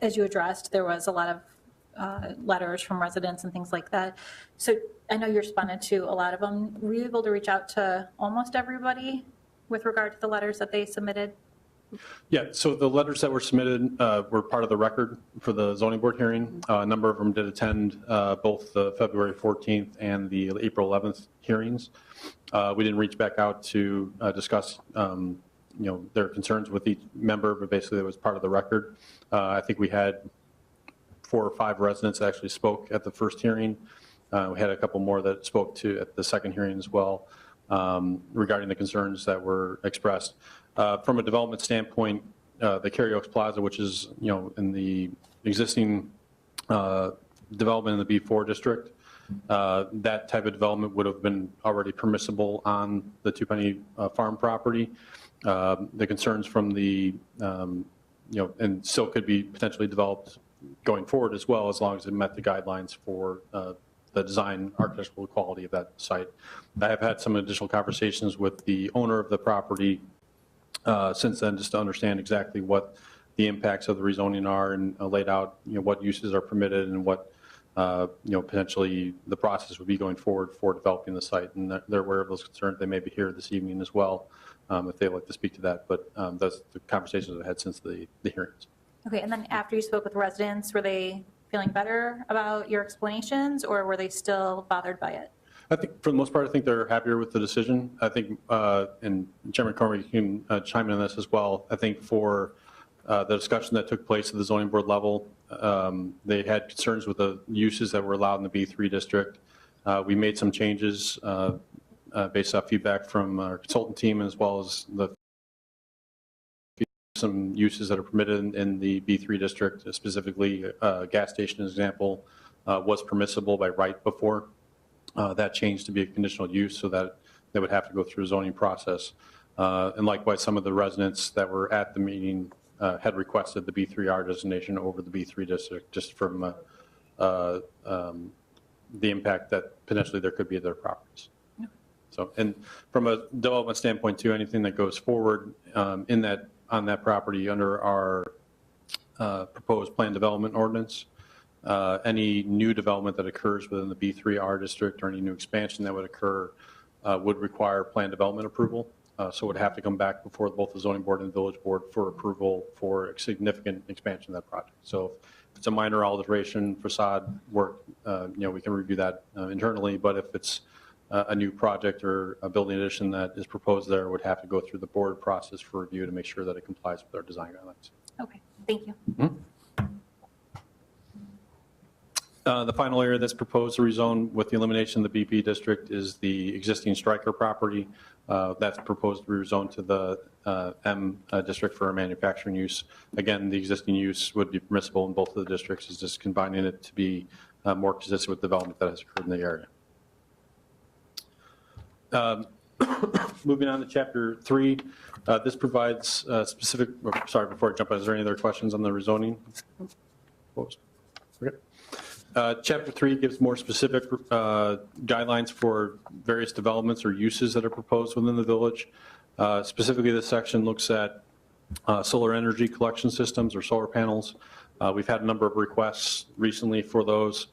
as you addressed, there was a lot of letters from residents and things like that. So I know you responded to a lot of them. Were you able to reach out to almost everybody with regard to the letters that they submitted? Yeah, so the letters that were submitted were part of the record for the zoning board hearing. A number of them did attend both the February 14th and the April 11th hearings. We didn't reach back out to discuss their concerns with each member, but basically it was part of the record. I think we had 4 or 5 residents that actually spoke at the first hearing. We had a couple more that spoke to at the second hearing as well regarding the concerns that were expressed. From a development standpoint, the Cary Oaks Plaza, which is in the existing development in the B4 district, that type of development would have been already permissible on the Two Penny Farm property. The concerns from the and still could be potentially developed going forward as well, as long as it met the guidelines for the design architectural quality of that site. I have had some additional conversations with the owner of the property since then, just to understand exactly what the impacts of the rezoning are, and laid out what uses are permitted and what potentially the process would be going forward for developing the site. And they're aware of those concerns. They may be here this evening as well if they'd like to speak to that. But that's the conversations I've had since the hearings. Okay, and then after you spoke with residents, were they feeling better about your explanations, or were they still bothered by it? I think for the most part, I think they're happier with the decision. I think, and Chairman Cormier, you can chime in on this as well. I think for the discussion that took place at the zoning board level, they had concerns with the uses that were allowed in the B3 district. We made some changes based off feedback from our consultant team, as well as some uses that are permitted in the B3 district, specifically gas station, as an example, was permissible by right before. That changed to be a conditional use, so that they would have to go through a zoning process. And likewise, some of the residents that were at the meeting had requested the B3R designation over the B3 district, just from the impact that potentially there could be at their properties. So, and from a development standpoint too, anything that goes forward on that property under our proposed plan development ordinance, any new development that occurs within the B3R district or any new expansion that would occur would require plan development approval. So it would have to come back before both the zoning board and the village board for approval for a significant expansion of that project. So if it's a minor alteration, facade work, we can review that internally. But if it's a new project or a building addition that is proposed there, would have to go through the board process for review to make sure that it complies with our design guidelines. Okay, thank you. The final area that's proposed to rezone with the elimination of the BP district is the existing Stryker property. That's proposed to be rezoned to the M district for a manufacturing use. Again, the existing use would be permissible in both of the districts. It's just combining it to be more consistent with development that has occurred in the area. Moving on to Chapter 3, this provides specific, sorry, before I jump in, is there any other questions on the rezoning? Okay. Chapter 3 gives more specific guidelines for various developments or uses that are proposed within the village. Specifically, this section looks at solar energy collection systems or solar panels. We've had a number of requests recently for those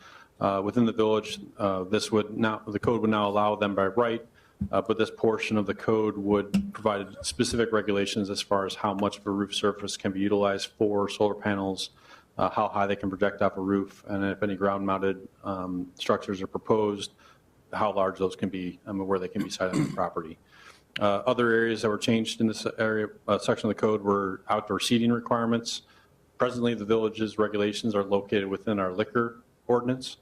within the village. The code would now allow them by right, but this portion of the code would provide specific regulations as far as how much of a roof surface can be utilized for solar panels, how high they can project off a roof, and if any ground-mounted structures are proposed, how large those can be and where they can be sited on the property. Other areas that were changed in this area section of the code were outdoor seating requirements. Presently, the village's regulations are located within our liquor ordinance.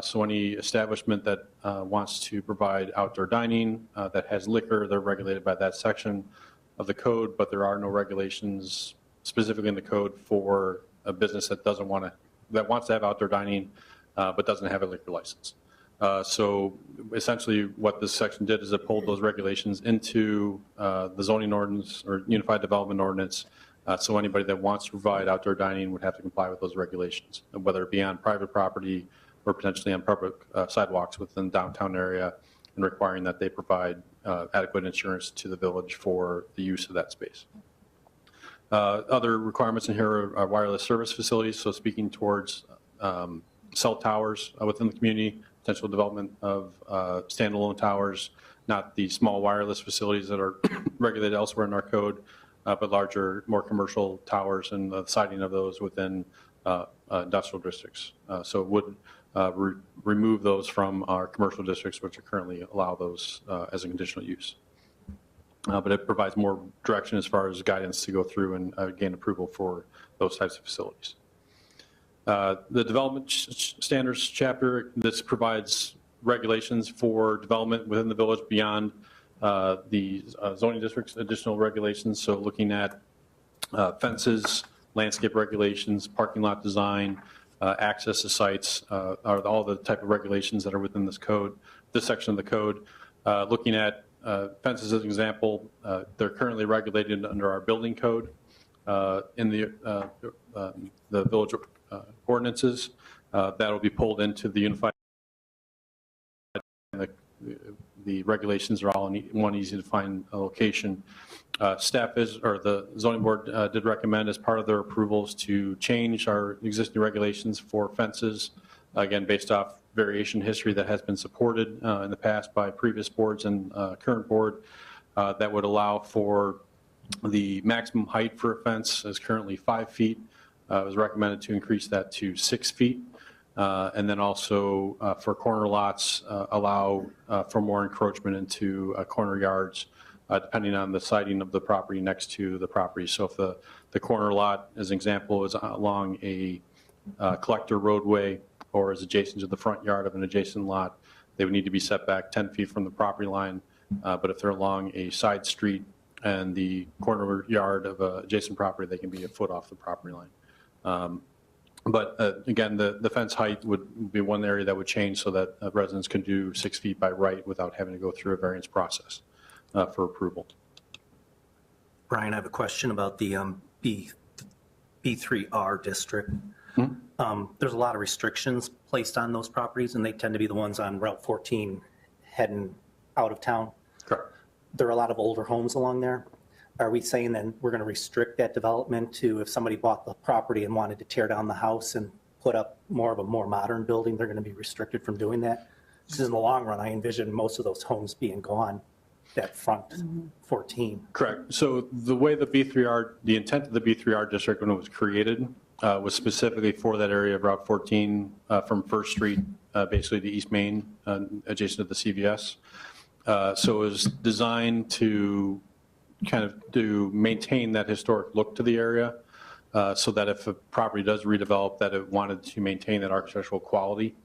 So any establishment that wants to provide outdoor dining that has liquor, they're regulated by that section of the code, but there are no regulations specifically in the code for a business that wants to have outdoor dining but doesn't have a liquor license. So essentially what this section did is it pulled those regulations into the zoning ordinance or unified development ordinance. So anybody that wants to provide outdoor dining would have to comply with those regulations, whether it be on private property or potentially on public sidewalks within the downtown area, and requiring that they provide adequate insurance to the village for the use of that space. Other requirements in here are wireless service facilities, so speaking towards cell towers within the community, potential development of standalone towers, not the small wireless facilities that are regulated elsewhere in our code, but larger, more commercial towers and the siting of those within industrial districts. So it would remove those from our commercial districts, which are currently allow those as a conditional use. But it provides more direction as far as guidance to go through and gain approval for those types of facilities. The development standards chapter, this provides regulations for development within the village beyond the zoning district's additional regulations. So looking at fences, landscape regulations, parking lot design, access to sites, are all the type of regulations that are within this code, this section of the code. Looking at fences as an example, they're currently regulated under our building code in the village ordinances. That will be pulled into the unified. The regulations are all in one easy to find location. Staff the zoning board did recommend as part of their approvals to change our existing regulations for fences, again, based off variation history that has been supported in the past by previous boards and current board, that would allow for the maximum height for a fence is currently 5 feet. It was recommended to increase that to 6 feet. And then also for corner lots, allow for more encroachment into corner yards, depending on the siting of the property next to the property. So if the corner lot, as an example, is along a collector roadway or is adjacent to the front yard of an adjacent lot, they would need to be set back 10 feet from the property line. But if they're along a side street and the corner yard of an adjacent property, they can be a foot off the property line. But again, the fence height would be one area that would change so that residents can do 6 feet by right without having to go through a variance process for approval. Brian, I have a question about the B3R district. There's a lot of restrictions placed on those properties, and they tend to be the ones on Route 14 heading out of town. Correct. There are a lot of older homes along there. Are we saying then we're going to restrict that development to if somebody bought the property and wanted to tear down the house and put up more of a more modern building, they're going to be restricted from doing that? Because in the long run, I envision most of those homes being gone, that front 14. Correct. So the way the B3R, the intent of the B3R district when it was created was specifically for that area of Route 14 from First Street, basically to East Main, adjacent to the CVS. So it was designed to kind of to maintain that historic look to the area so that if a property does redevelop, that it wanted to maintain that architectural quality.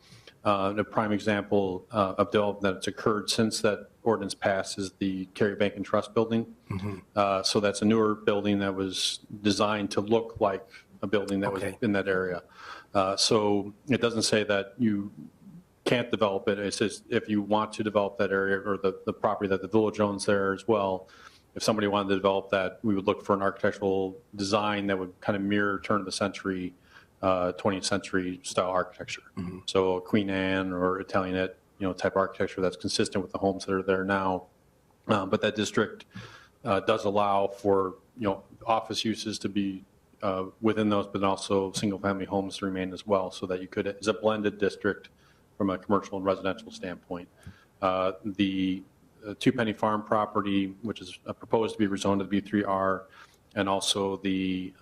A prime example of development that's occurred since that ordinance passed is the Cary Bank and Trust building. So that's a newer building that was designed to look like a building that was in that area. So it doesn't say that you can't develop it. It says if you want to develop that area or the property that the village owns there as well, if somebody wanted to develop that, we would look for an architectural design that would kind of mirror turn of the century, 20th century style architecture. So Queen Anne or Italianate, type architecture that's consistent with the homes that are there now. But that district does allow for, office uses to be within those, but also single family homes to remain as well, so that you could, it's a blended district from a commercial and residential standpoint. The Two Penny Farm property, which is proposed to be rezoned to the B3R, and also the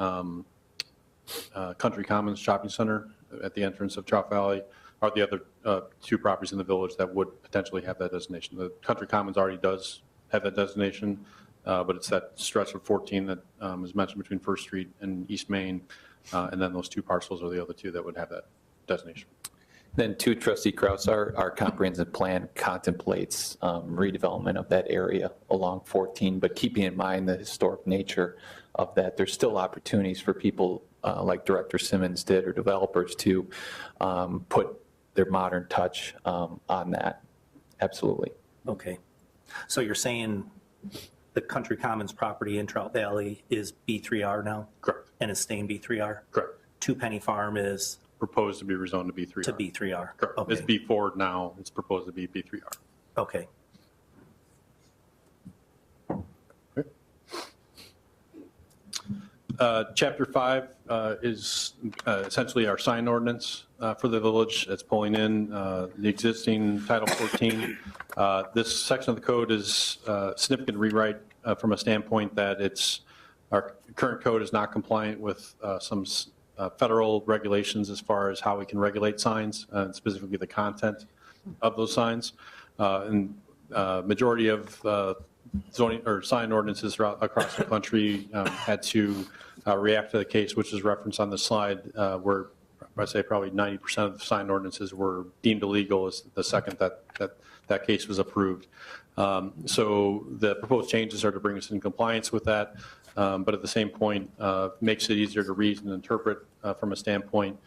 Country Commons Shopping Center at the entrance of Trout Valley are the other two properties in the village that would potentially have that designation. The Country Commons already does have that designation, but it's that stretch of 14 that is mentioned between First Street and East Main, and then those two parcels are the other two that would have that designation. Then too, Trustee Kraus, our comprehensive plan contemplates redevelopment of that area along 14, but keeping in mind the historic nature of that, there's still opportunities for people like Director Simmons did or developers to put their modern touch on that. Absolutely. Okay. So you're saying the Country Commons property in Trout Valley is B3R now? Correct. And is staying B3R? Correct. Two Penny Farm is? Proposed to be rezoned to B3R. To B3R. Correct. Okay. It's B4 now. It's proposed to be B3R. Okay. Chapter 5 is essentially our sign ordinance for the village. It's pulling in the existing Title 14. This section of the code is a significant rewrite from a standpoint that it's Our current code is not compliant with some federal regulations as far as how we can regulate signs, and specifically the content of those signs. And majority of zoning or sign ordinances across the country had to react to the case, which is referenced on the slide, where I'd say probably 90% of the sign ordinances were deemed illegal as the second that case was approved. So the proposed changes are to bring us in compliance with that, but at the same point, makes it easier to read and interpret from a standpoint.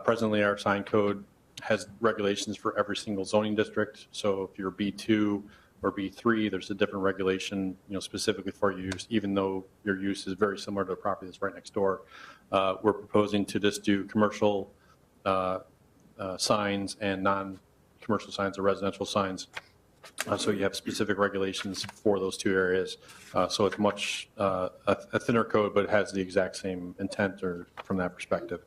Presently, our sign code has regulations for every single zoning district. So if you're B2 or B3, there's a different regulation, specifically for your use, even though your use is very similar to a property that's right next door. We're proposing to just do commercial signs and non-commercial signs or residential signs. So you have specific regulations for those two areas. So it's much a thinner code, but it has the exact same intent or from that perspective.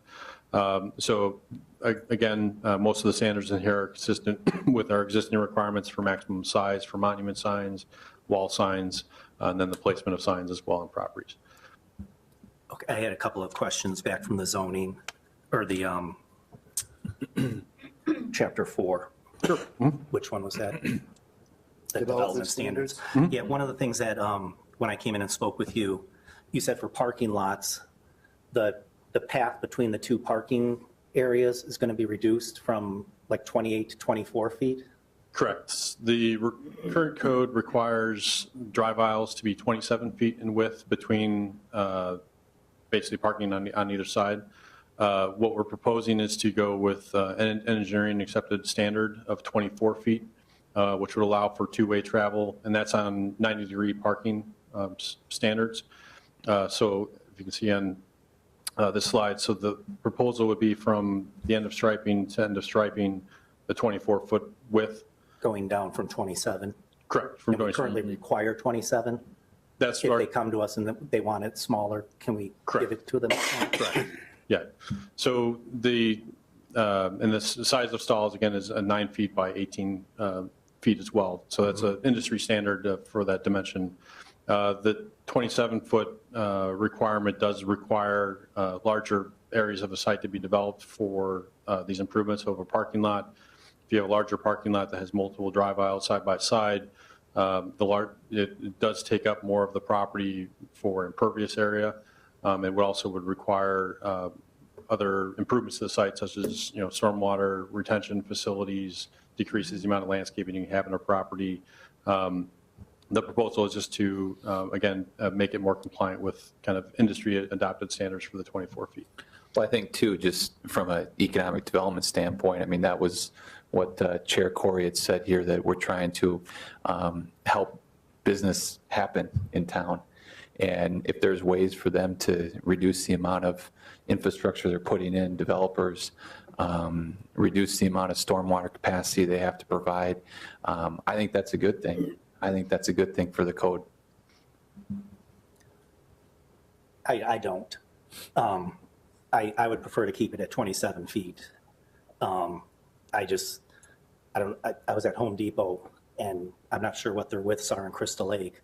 So again, most of the standards in here are consistent with our existing requirements for maximum size for monument signs, wall signs, and then the placement of signs as well on properties. Okay, I had a couple of questions back from the zoning, or the chapter 4. Sure. Which one was that? The development standards. Yeah, one of the things that when I came in and spoke with you, you said for parking lots, the path between the two parking areas is going to be reduced from like 28 to 24 feet? Correct. The current code requires drive aisles to be 27 feet in width between basically parking on either side. What we're proposing is to go with an engineering accepted standard of 24 feet, which would allow for two-way travel, and that's on 90-degree parking standards. So if you can see on this slide, so the proposal would be from the end of striping to end of striping, the 24-foot width. Going down from 27? Correct. From and we currently require 27? That's if right. They come to us and they want it smaller, can we give it to them? Correct. Yeah. So the and the size of stalls again is 9 feet by 18 feet as well. So that's an industry standard for that dimension. The 27-foot requirement does require larger areas of a site to be developed for these improvements of a parking lot. If you have a larger parking lot that has multiple drive aisles side by side, it does take up more of the property for impervious area. It would require other improvements to the site, such as stormwater retention facilities, decreases the amount of landscaping you have in a property. The proposal is just to, again, make it more compliant with kind of industry adopted standards for the 24 feet. Well, I think too, just from an economic development standpoint, I mean, that was what Chair Corey had said here, that we're trying to help business happen in town. And if there's ways for them to reduce the amount of infrastructure they're putting in, developers, reduce the amount of stormwater capacity they have to provide, I think that's a good thing. I think that's a good thing for the code. I don't. I would prefer to keep it at 27 feet. I was at Home Depot, and I'm not sure what their widths are in Crystal Lake,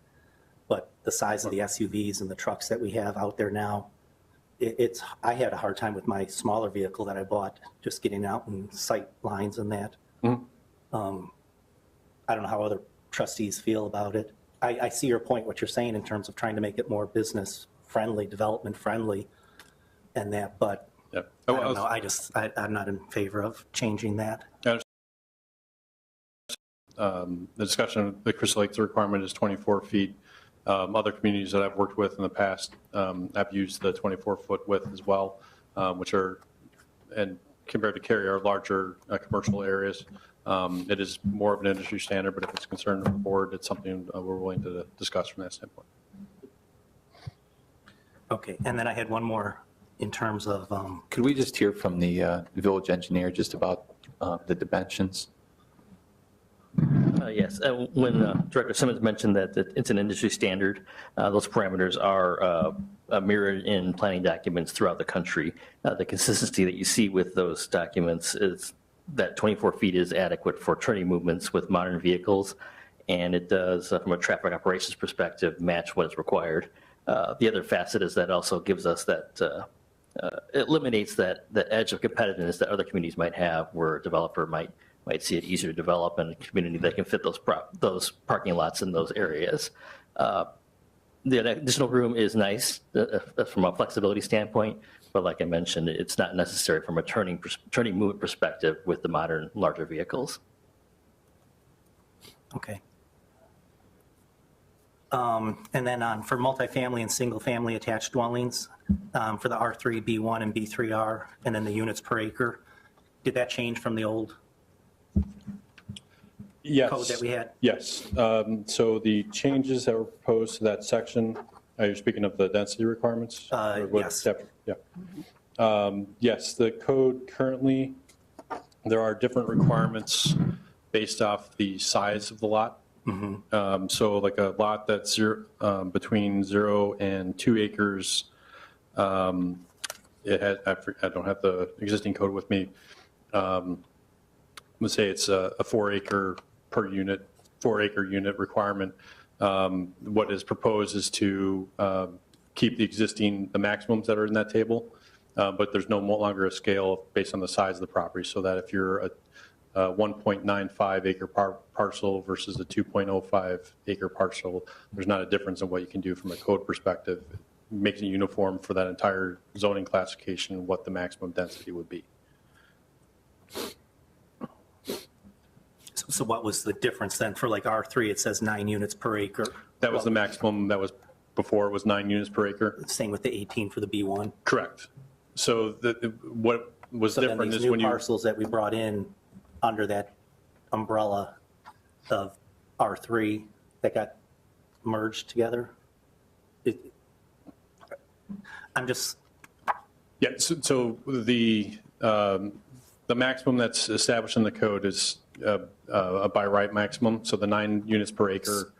but the size of the SUVs and the trucks that we have out there now, I had a hard time with my smaller vehicle that I bought, just getting out and sight lines and that. I don't know how other trustees feel about it. I see your point, what you're saying in terms of trying to make it more business friendly, development friendly, and that, but yeah. I don't know. I'm not in favor of changing that. The discussion of the Crystal Lake, the requirement is 24 feet. Other communities that I've worked with in the past have used the 24-foot width as well, which are, and compared to Cary, are larger commercial areas. It is more of an industry standard, but if it's a concern of the board, it's something we're willing to discuss from that standpoint. Okay, and then I had one more in terms of. Could we just hear from the village engineer just about the dimensions? Yes, when Director Simmons mentioned that it's an industry standard, those parameters are mirrored in planning documents throughout the country. The consistency that you see with those documents is that 24 feet is adequate for turning movements with modern vehicles, and it does, from a traffic operations perspective, match what is required. The other facet is that also gives us that, eliminates that edge of competitiveness that other communities might have, where a developer might see it easier to develop in a community that can fit those parking lots in those areas. The additional room is nice from a flexibility standpoint, but like I mentioned, it's not necessary from a turning movement perspective with the modern larger vehicles. Okay. And then for multifamily and single-family attached dwellings, for the R3, B1, and B3R, and then the units per acre, did that change from the old Yes. code that we had? Yes. So the changes that were proposed to that section, are you speaking of the density requirements? Or what Yes. step? Yeah. Yes, the code currently, there are different requirements based off the size of the lot. So like a lot that's between 0 and 2 acres, it has, I don't have the existing code with me. Let's say it's a 4 acre per unit, 4 acre unit requirement. What is proposed is to keep the maximums that are in that table, but there's no longer a scale based on the size of the property, so that if you're a 1.95 acre parcel versus a 2.05 acre parcel, there's not a difference in what you can do from a code perspective. It makes it uniform for that entire zoning classification what the maximum density would be. So what was the difference then for like R3, it says 9 units per acre? That was the maximum. That was before, it was 9 units per acre. Same with the 18 for the B1? Correct. So what was different then these is new when you... parcels that we brought in under that umbrella of R3 that got merged together, I'm just... Yeah, so the maximum that's established in the code is a by right maximum, so the 9 units per acre.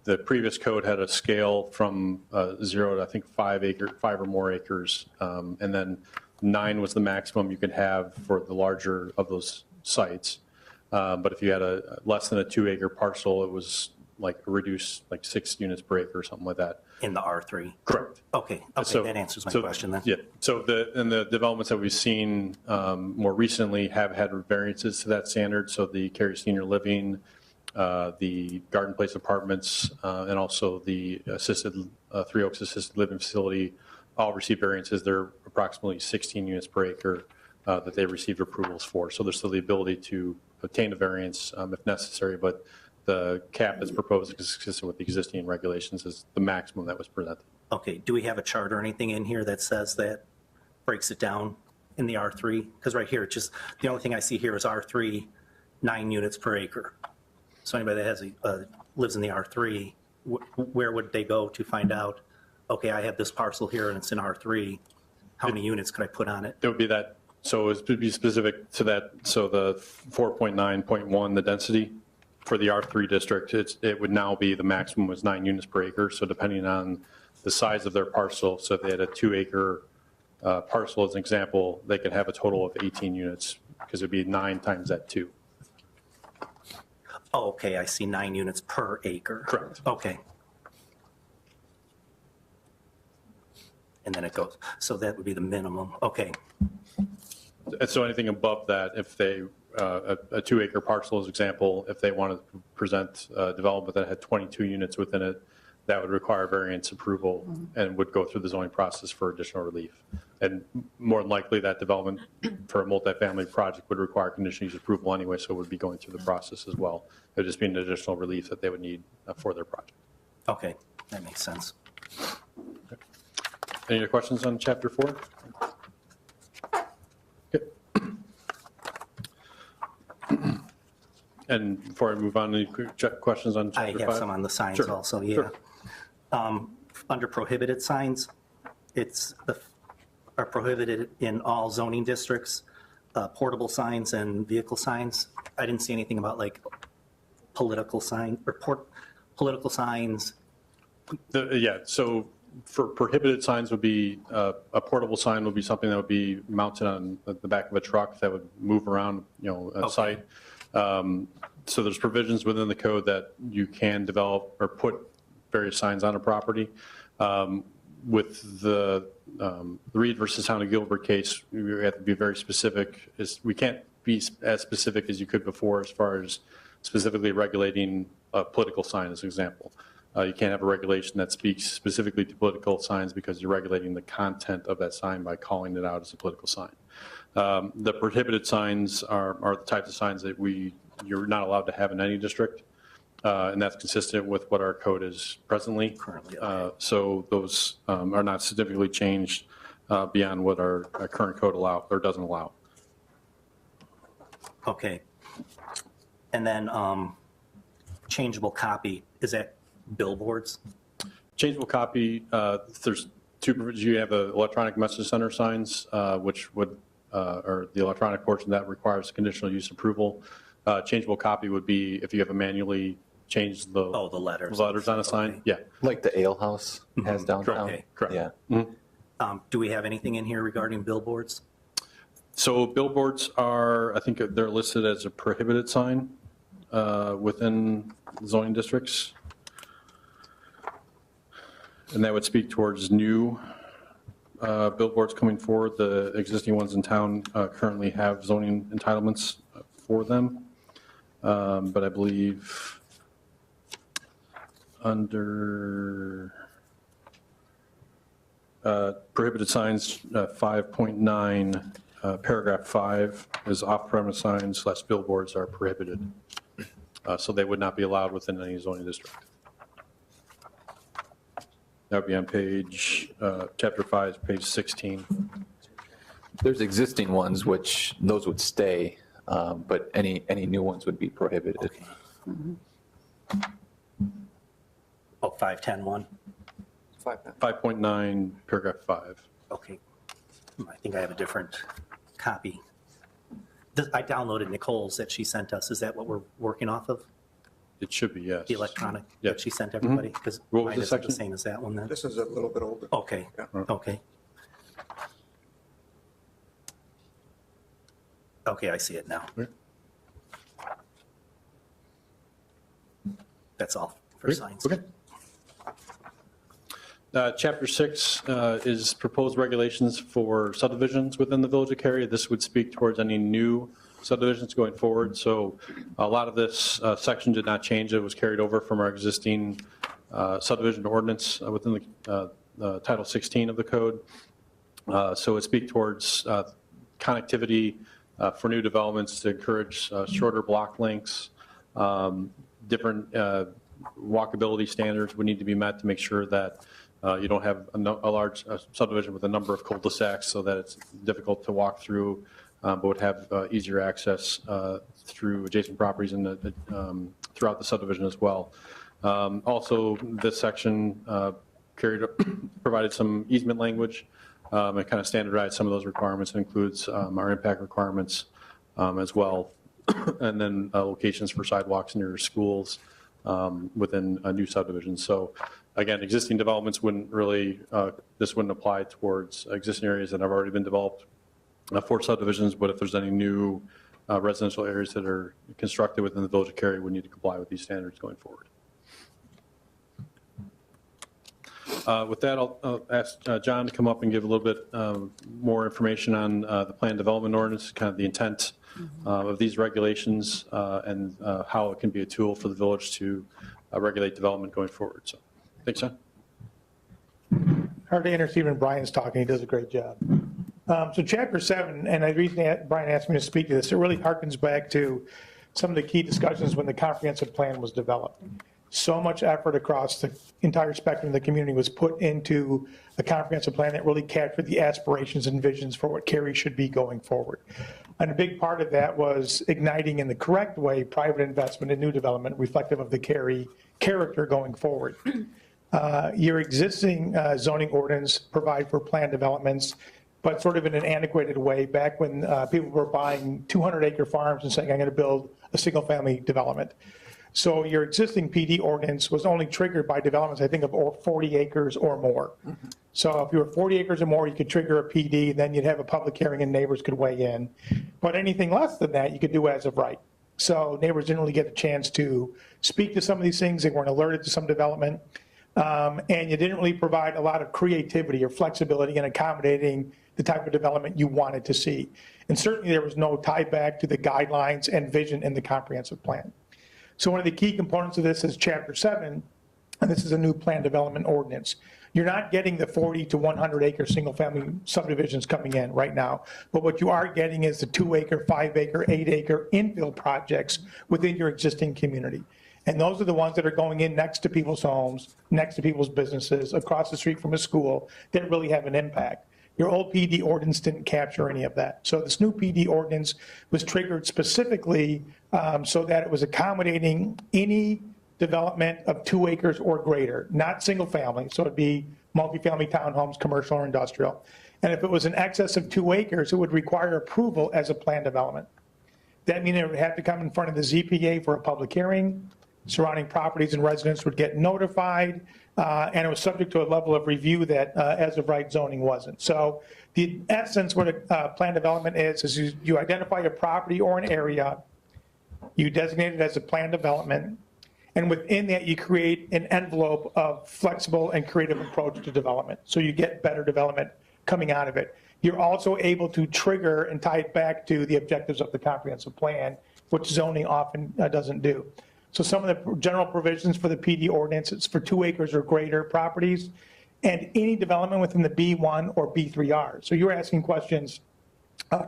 The previous code had a scale from 0 to, I think, 5 or more acres, and then 9 was the maximum you could have for the larger of those sites. But if you had a less than a 2 acre parcel, it was like reduced, like 6 units per acre or something like that. In the R3? Correct. Okay, So- that answers my so- question then. Yeah, so the developments that we've seen more recently have had variances to that standard. So the Cary Senior Living, the Garden Place Apartments, and also the Three Oaks Assisted Living Facility all received variances. They're approximately 16 units per acre that they received approvals for. So there's still the ability to obtain a variance if necessary, but the cap that's proposed is consistent with the existing regulations is the maximum that was presented. Okay, do we have a chart or anything in here that says that, breaks it down in the R3? Because right here, it's just, the only thing I see here is R3, 9 units per acre. So anybody that has lives in the R3, where would they go to find out, okay, I have this parcel here and it's in R3, how many units could I put on it? It would be that, so it would be specific to that, so the 4.9.1, the density for the R3 district, it would now be the maximum was 9 units per acre. So depending on the size of their parcel, so if they had a 2 acre parcel as an example, they could have a total of 18 units because it'd be 9 times that 2. Oh, okay, I see 9 units per acre. Correct. Okay. And then it goes, so that would be the minimum, okay. And so anything above that, if they, a 2 acre parcel as example, if they wanted to present development that had 22 units within it, that would require variance approval and would go through the zoning process for additional relief. And more than likely, that development for a multifamily project would require conditional use approval anyway, so it would be going through the process as well. It would just be an additional relief that they would need for their project. Okay, that makes sense. Any other questions on chapter 4? Okay. And before I move on, any questions on I chapter 5? have some on the signs Sure. also, yeah. Sure. Under prohibited signs, are prohibited in all zoning districts, portable signs and vehicle signs. I didn't see anything about like political sign or political signs. Yeah, so for prohibited signs would be, a portable sign would be something that would be mounted on the back of a truck that would move around, a site. So there's provisions within the code that you can develop or put various signs on a property. With the Reed versus Town of Gilbert case, we have to be very specific. We can't be as specific as you could before as far as specifically regulating a political sign, as an example. You can't have a regulation that speaks specifically to political signs because you're regulating the content of that sign by calling it out as a political sign. The prohibited signs are the types of signs that you're not allowed to have in any district. And that's consistent with what our code is presently. Currently, So those are not significantly changed beyond what our current code allow or doesn't allow. Okay. And then changeable copy, is that billboards? Changeable copy, there's two provisions. You have the electronic message center signs, which would, or the electronic portion that requires conditional use approval. Changeable copy would be if you have a manually changed the letters on a sign. Okay. Yeah. Like the Ale House has downtown. Okay. Correct. Yeah. Do we have anything in here regarding billboards? So billboards are, I think they're listed as a prohibited sign within zoning districts. And that would speak towards new billboards coming forward. The existing ones in town currently have zoning entitlements for them. But I believe under prohibited signs 5.9, paragraph 5 is off-premise signs / billboards are prohibited. So they would not be allowed within any zoning district. That would be on page, chapter 5, page 16. There's existing ones, which those would stay, but any new ones would be prohibited. Okay. Oh, 5.10.1? 5.9, paragraph 5. Okay. I think I have a different copy. I downloaded Nicole's that she sent us. Is that what we're working off of? It should be, yes. The electronic Yeah. that she sent everybody? Because What was mine the isn't the section? same as that one then. This is a little bit older. Okay, okay. Okay, I see it now. Right. That's all for Great. signs. Okay. Chapter 6 is proposed regulations for subdivisions within the Village of Cary. This would speak towards any new subdivisions going forward. So a lot of this section did not change. It was carried over from our existing subdivision ordinance within the Title 16 of the code. So it speaks towards connectivity for new developments to encourage shorter block lengths. Different walkability standards would need to be met to make sure that you don't have a large subdivision with a number of cul-de-sacs so that it's difficult to walk through, but would have easier access through adjacent properties and throughout the subdivision as well. Also, this section provided some easement language and kind of standardized some of those requirements. It includes our impact requirements as well, and then locations for sidewalks near schools within a new subdivision. So again, existing developments wouldn't really, this wouldn't apply towards existing areas that have already been developed for subdivisions, but if there's any new residential areas that are constructed within the Village of Cary, we need to comply with these standards going forward. With that, I'll ask John to come up and give a little bit more information on the plan development ordinance, kind of the intent of these regulations and how it can be a tool for the village to regulate development going forward. So, thanks, John. Hard to intercede when Brian's talking. He does a great job. So Chapter 7, and the reason Brian asked me to speak to this, it really harkens back to some of the key discussions when the comprehensive plan was developed. So much effort across the entire spectrum of the community was put into a comprehensive plan that really captured the aspirations and visions for what Cary should be going forward. And a big part of that was igniting in the correct way private investment in new development reflective of the Cary character going forward. Your existing zoning ordinance provide for planned developments, but sort of in an antiquated way back when people were buying 200-acre farms and saying, I'm going to build a single-family development. So your existing PD ordinance was only triggered by developments, I think, of 40 acres or more. So if you were 40 acres or more, you could trigger a PD, then you'd have a public hearing and neighbors could weigh in. But anything less than that, you could do as of right. So neighbors didn't really get a chance to speak to some of these things. They weren't alerted to some development. And you didn't really provide a lot of creativity or flexibility in accommodating the type of development you wanted to see. And certainly there was no tie back to the guidelines and vision in the comprehensive plan. So one of the key components of this is Chapter 7, and this is a new plan development ordinance. You're not getting the 40 to 100 acre single family subdivisions coming in right now, but what you are getting is the 2 acre, 5 acre, 8 acre infill projects within your existing community. And those are the ones that are going in next to people's homes, next to people's businesses, across the street from a school, that really have an impact. Your old PD ordinance didn't capture any of that. So this new PD ordinance was triggered specifically so that it was accommodating any development of 2 acres or greater, not single family. So it'd be multifamily townhomes, commercial or industrial. And if it was in excess of 2 acres, it would require approval as a planned development. That means it would have to come in front of the ZPA for a public hearing. Surrounding properties and residents would get notified, and it was subject to a level of review that as of right zoning wasn't. So the essence what a planned development is you identify a property or an area, you designate it as a planned development, and within that you create an envelope of flexible and creative approach to development. So you get better development coming out of it. You're also able to trigger and tie it back to the objectives of the comprehensive plan, which zoning often doesn't do. So some of the general provisions for the PD ordinance, it's for 2 acres or greater properties and any development within the B1 or B3R. So you were asking questions,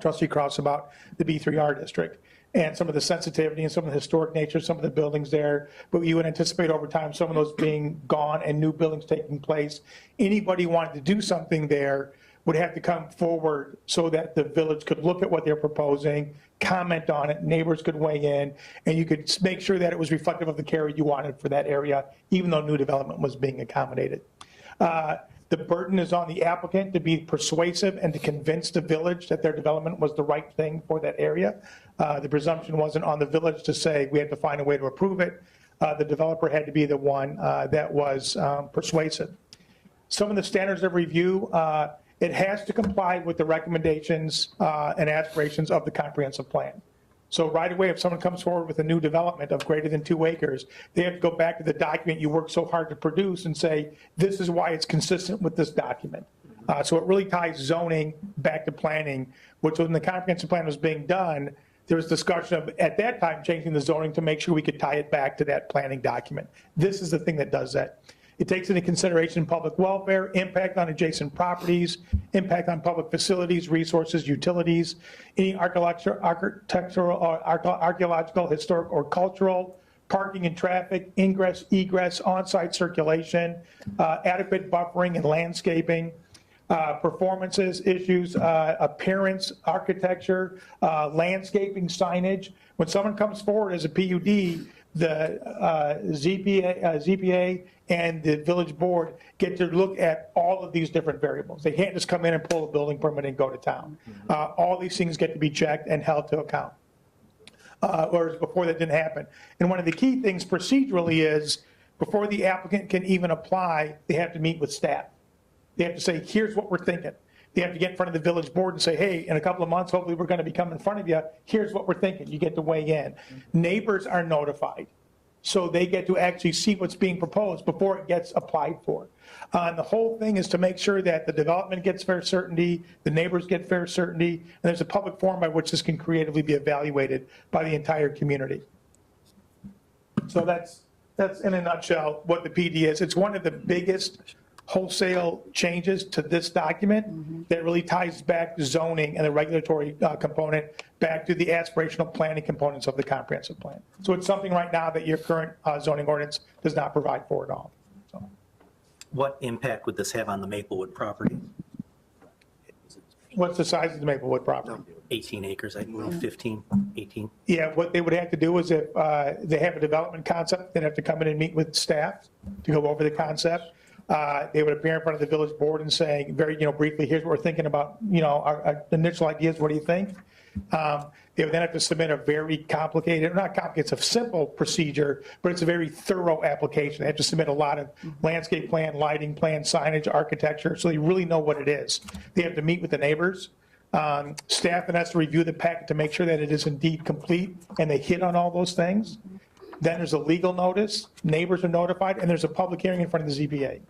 Trustee Kraus, about the B3R district and some of the sensitivity and some of the historic nature, some of the buildings there. But you would anticipate over time some of those being gone and new buildings taking place. Anybody wanted to do something there would have to come forward so that the village could look at what they're proposing, comment on it, neighbors could weigh in, and you could make sure that it was reflective of the care you wanted for that area, even though new development was being accommodated. The burden is on the applicant to be persuasive and to convince the village that their development was the right thing for that area. The presumption wasn't on the village to say we had to find a way to approve it. The developer had to be the one that was persuasive. Some of the standards of review, it has to comply with the recommendations and aspirations of the comprehensive plan. So right away, if someone comes forward with a new development of greater than 2 acres, they have to go back to the document you worked so hard to produce and say, this is why it's consistent with this document. So it really ties zoning back to planning, which when the comprehensive plan was being done, there was discussion of, at that time, changing the zoning to make sure we could tie it back to that planning document. This is the thing that does that. It takes into consideration public welfare, impact on adjacent properties, impact on public facilities, resources, utilities, any architectural, archaeological, historic, or cultural, parking and traffic, ingress, egress, on-site circulation, adequate buffering and landscaping, performances, issues, appearance, architecture, landscaping, signage. When someone comes forward as a PUD, the ZPA and the village board get to look at all of these different variables. They can't just come in and pull a building permit and go to town. All these things get to be checked and held to account. Whereas before that didn't happen. And one of the key things procedurally is before the applicant can even apply, they have to meet with staff. They have to say, here's what we're thinking. They have to get in front of the village board and say, hey, in a couple of months, hopefully we're going to be coming in front of you. Here's what we're thinking. You get to weigh in. Neighbors are notified. So they get to actually see what's being proposed before it gets applied for. And the whole thing is to make sure that the development gets fair certainty, the neighbors get fair certainty, and there's a public forum by which this can creatively be evaluated by the entire community. So that's in a nutshell what the PD is. It's one of the biggest wholesale changes to this document that really ties back zoning and the regulatory component back to the aspirational planning components of the comprehensive plan. So it's something right now that your current zoning ordinance does not provide for at all. So. What impact would this have on the Maplewood property? What's the size of the Maplewood property? 18 acres, I think, 15, 18. Yeah, what they would have to do is if they have a development concept, they'd have to come in and meet with staff to go over the concept. They would appear in front of the village board and saying very, briefly, here's what we're thinking about, our initial ideas, what do you think? They would then have to submit a very complicated, not complicated, it's a simple procedure, but it's a very thorough application. They have to submit a lot of landscape plan, lighting plan, signage, architecture, so they really know what it is. They have to meet with the neighbors. Staff then has to review the packet to make sure that it is indeed complete and they hit on all those things. Then there's a legal notice, neighbors are notified, and there's a public hearing in front of the ZBA.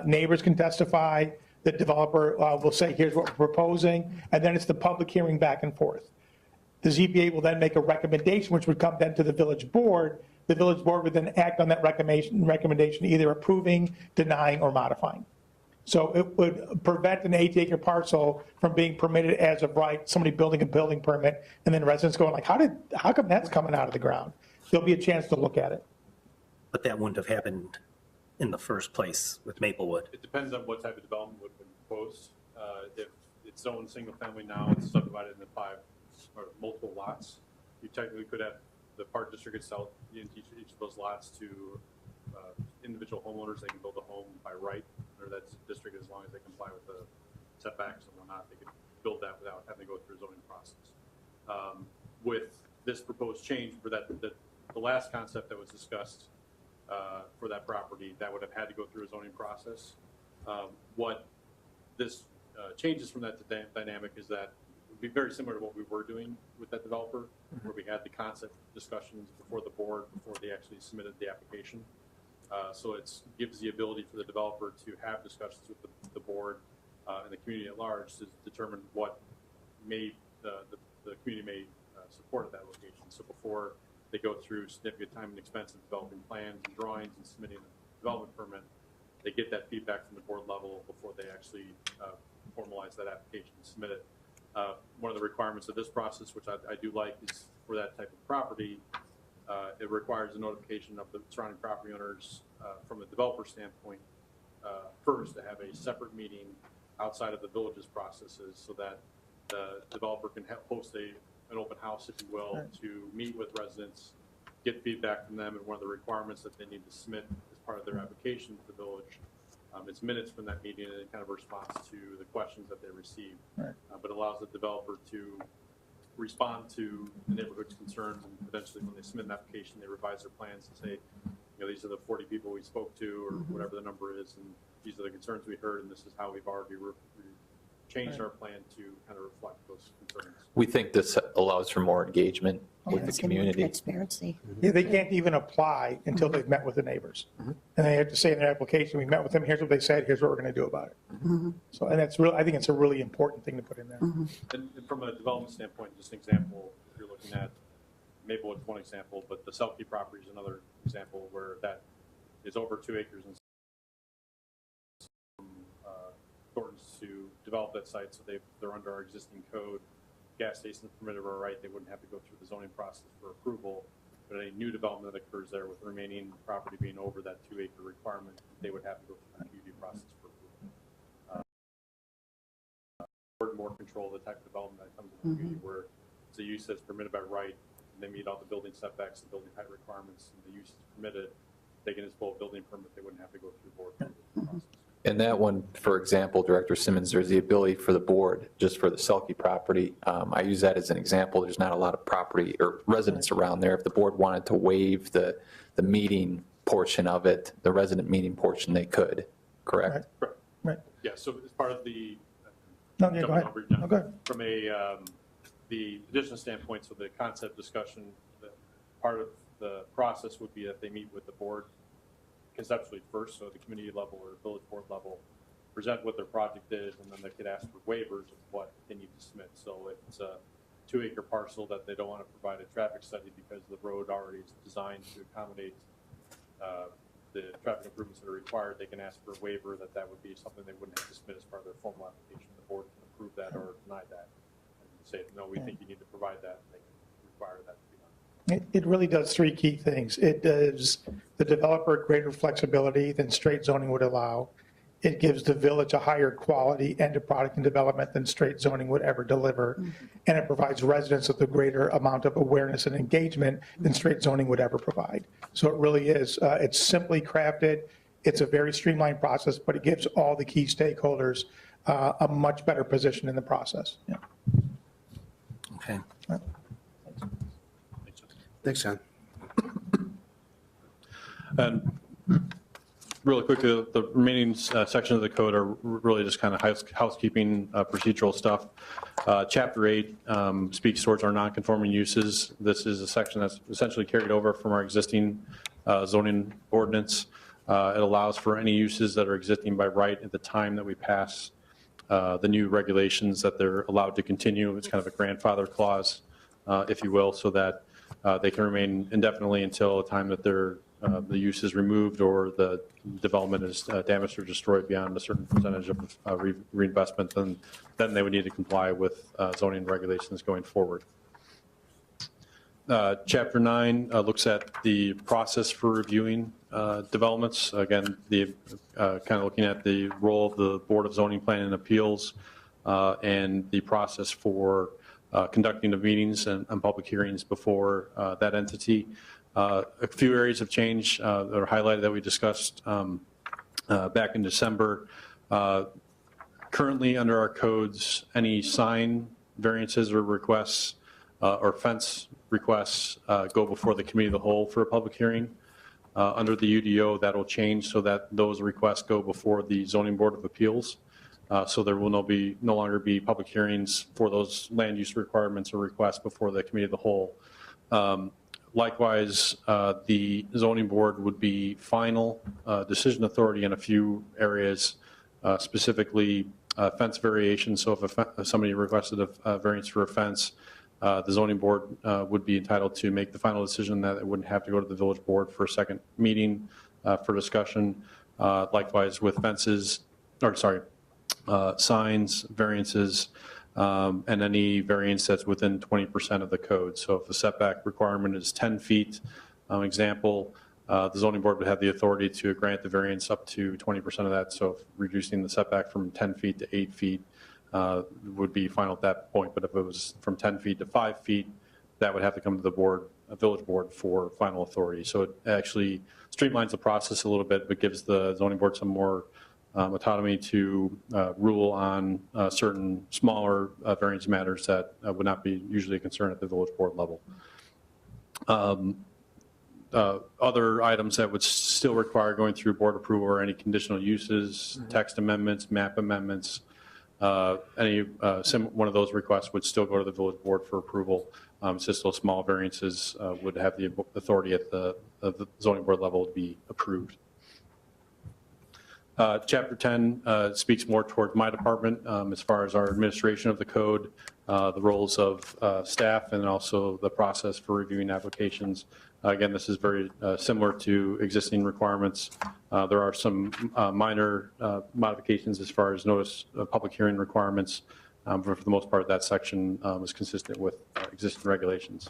Neighbors can testify, the developer will say, here's what we're proposing, and then it's the public hearing back and forth. The ZBA will then make a recommendation, which would come then to the village board. The village board would then act on that recommendation, either approving, denying, or modifying. So it would prevent an 8-acre parcel from being permitted as of right, somebody building a building permit, and then residents going like, how come that's coming out of the ground? There'll be a chance to look at it. But that wouldn't have happened in the first place with Maplewood. It depends on what type of development would have been proposed. If it's zoned single family now, it's subdivided into 5 or multiple lots. You technically could have the park district itself, each of those lots to individual homeowners. They can build a home by right under that district as long as they comply with the setbacks and whatnot. They could build that without having to go through a zoning process. With this proposed change for that, the last concept that was discussed for that property, that would have had to go through a zoning process. What this changes from that dynamic is that it would be very similar to what we were doing with that developer, where we had the concept discussions before the board, before they actually submitted the application. So it gives the ability for the developer to have discussions with the board and the community at large to determine what the community may support at that location. So before they go through significant time and expense of developing plans and drawings and submitting a development permit, they get that feedback from the board level before they actually formalize that application and submit it. One of the requirements of this process, which I do like, is for that type of property, it requires a notification of the surrounding property owners from a developer standpoint first, to have a separate meeting outside of the village's processes so that the developer can host an open house, if you will, to meet with residents, get feedback from them, and one of the requirements that they need to submit as part of their application to the village. It's minutes from that meeting and kind of a response to the questions that they receive. Right. But allows the developer to respond to the neighborhood's concerns, and eventually when they submit an application, they revise their plans and say, these are the 40 people we spoke to, or whatever the number is, and these are the concerns we heard, and this is how we've already changed our plan to kind of reflect those concerns. We think this allows for more engagement with the Yes, and community. transparency. Yeah, they can't even apply until they've met with the neighbors. And they have to say in their application, we met with them, here's what they said, here's what we're going to do about it. So, and that's real, I think it's a really important thing to put in there. And from a development standpoint, just an example, if you're looking at Maplewood's one example, but the Selkie property is another example where that is over 2 acres and Thornton's to develop that site, so they're under our existing code. Gas stations permitted by right, they wouldn't have to go through the zoning process for approval. But any new development that occurs there with the remaining property being over that 2-acre requirement, they would have to go through the PUD process for approval. More control of the type of development that comes in the community, where it's a use that's permitted by right, and they meet all the building setbacks, the building height requirements, and the use is permitted. They can just pull a building permit, they wouldn't have to go through board process. And that one, for example, Director Simmons, there's the ability for the board, just for the Selkie property. I use that as an example. There's not a lot of property or residents around there. If the board wanted to waive the meeting portion of it, the resident meeting portion, they could, correct? Right. Yeah, so as part of the, No, yeah, go ahead. No, go ahead. from the additional standpoint, so the concept discussion, part of the process would be that they meet with the board conceptually first, so the community level or village board level, present what their project is, and then they could ask for waivers of what they need to submit. So if it's a 2-acre parcel that they don't want to provide a traffic study because the road already is designed to accommodate the traffic improvements that are required, they can ask for a waiver that would be something they wouldn't have to submit as part of their formal application. The board can approve that or deny that and say, no, we think you need to provide that, and they can require that to be done. It really does 3 key things. It gives the developer greater flexibility than straight zoning would allow. It gives the village a higher quality end of product and development than straight zoning would ever deliver. And it provides residents with a greater amount of awareness and engagement than straight zoning would ever provide. So it really is, it's simply crafted. It's a very streamlined process, but it gives all the key stakeholders a much better position in the process. Yeah. Okay. Thanks, John. And really quickly, the remaining section of the code are really just kind of housekeeping procedural stuff. Chapter 8 speaks towards our non-conforming uses. This is a section that's essentially carried over from our existing zoning ordinance. It allows for any uses that are existing by right at the time that we pass the new regulations that they're allowed to continue. It's kind of a grandfather clause, if you will, so that they can remain indefinitely until the time that the use is removed or the development is damaged or destroyed beyond a certain percentage of reinvestment. Then they would need to comply with zoning regulations going forward. Chapter 9 looks at the process for reviewing developments. Again, kind of looking at the role of the Board of Zoning Planning and Appeals and the process for conducting the meetings and public hearings before that entity. A few areas of change that are highlighted that we discussed back in December. Currently, under our codes, any sign variances or requests or fence requests go before the committee of the whole for a public hearing. Under the UDO, that will change so that those requests go before the Zoning Board of Appeals. So there will no longer be public hearings for those land use requirements or requests before the committee of the whole. Likewise, the zoning board would be final decision authority in a few areas, specifically fence variation. So if somebody requested a variance for a fence, the zoning board would be entitled to make the final decision that it wouldn't have to go to the village board for a second meeting for discussion. Likewise with fences, signs, variances, and any variance that's within 20% of the code. So if the setback requirement is 10 feet, example, the zoning board would have the authority to grant the variance up to 20% of that. So if reducing the setback from 10 feet to 8 feet would be final at that point. But if it was from 10 feet to 5 feet, that would have to come to the board, a village board, for final authority. So it actually streamlines the process a little bit, but gives the zoning board some more autonomy to rule on certain smaller variance matters that would not be usually a concern at the village board level. Other items that would still require going through board approval are any conditional uses, text amendments, map amendments. One of those requests would still go to the village board for approval. It's just those small variances would have the authority at the zoning board level to be approved. Chapter 10 speaks more toward my department as far as our administration of the code, the roles of staff, and also the process for reviewing applications. Again, this is very similar to existing requirements. There are some minor modifications as far as notice of public hearing requirements. But for the most part, that section is consistent with existing regulations.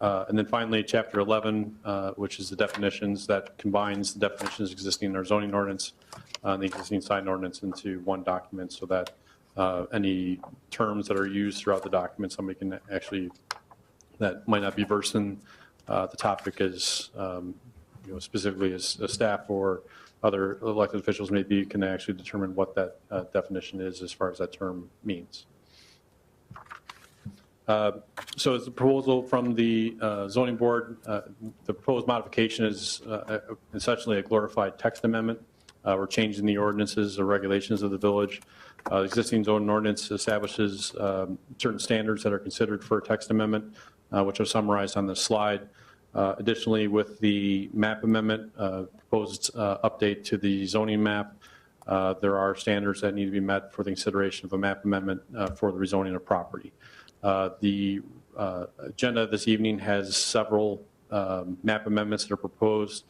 And then finally, Chapter 11, which is the definitions, that combines the definitions existing in our zoning ordinance and the existing sign ordinance into one document, so that any terms that are used throughout the document, somebody can actually, that might not be versed in the topic as, specifically as a staff or other elected officials maybe, can actually determine what that definition is as far as that term means. So as the proposal from the zoning board, the proposed modification is essentially a glorified text amendment. We're changing the ordinances or regulations of the village. Existing zoning ordinance establishes certain standards that are considered for a text amendment, which are summarized on this slide. Additionally, with the map amendment, proposed update to the zoning map, there are standards that need to be met for the consideration of a map amendment for the rezoning of property. The agenda this evening has several map amendments that are proposed.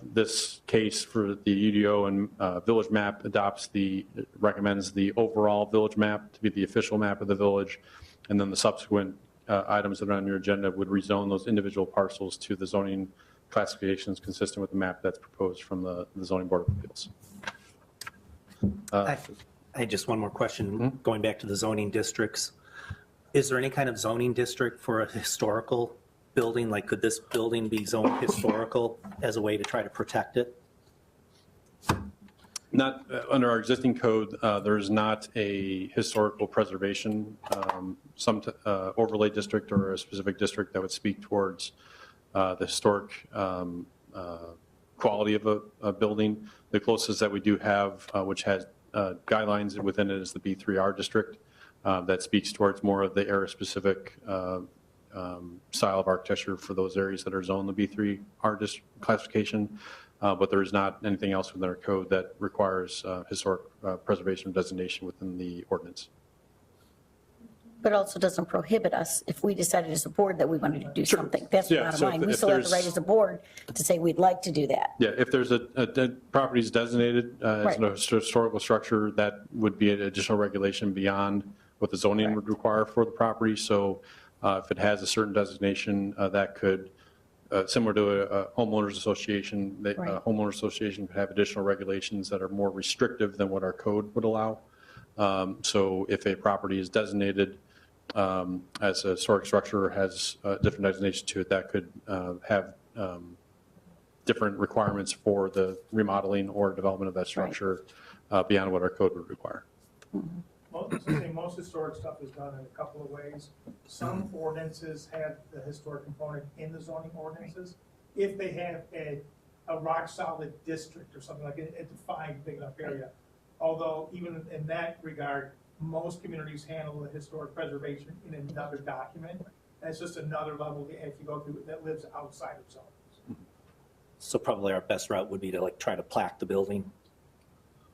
This case for the UDO and village map recommends the overall village map to be the official map of the village, and then the subsequent items that are on your agenda would rezone those individual parcels to the zoning classifications consistent with the map that's proposed from the zoning board of appeals. I had just one more question, going back to the zoning districts. Is there any kind of zoning district for a historical building? Like, could this building be zoned historical as a way to try to protect it? Not under our existing code. There is not a historical preservation, some overlay district or a specific district that would speak towards the historic quality of a building. The closest that we do have, which has guidelines within it, is the B3R district. That speaks towards more of the area-specific style of architecture for those areas that are zoned the B3R classification. But there is not anything else within our code that requires historic preservation designation within the ordinance. But also doesn't prohibit us if we decided as a board that we wanted to do something. That's the Yeah, bottom so line. if We still have the there's- right as a board to say we'd like to do that. Yeah, if there's a property is designated as Right. a historical structure, that would be an additional regulation beyond what the zoning would require for the property. So if it has a certain designation, that could, similar to a homeowners association, a homeowners association could have additional regulations that are more restrictive than what our code would allow. So if a property is designated as a historic structure, has a different designation to it, that could have different requirements for the remodeling or development of that structure beyond what our code would require. Most historic stuff is done in a couple of ways. Some ordinances have the historic component in the zoning ordinances. If they have a rock solid district or something like a defined big enough area. Although even in that regard, most communities handle the historic preservation in another document. And it's just another level if you go through that lives outside of zones. So probably our best route would be to like try to plaque the building,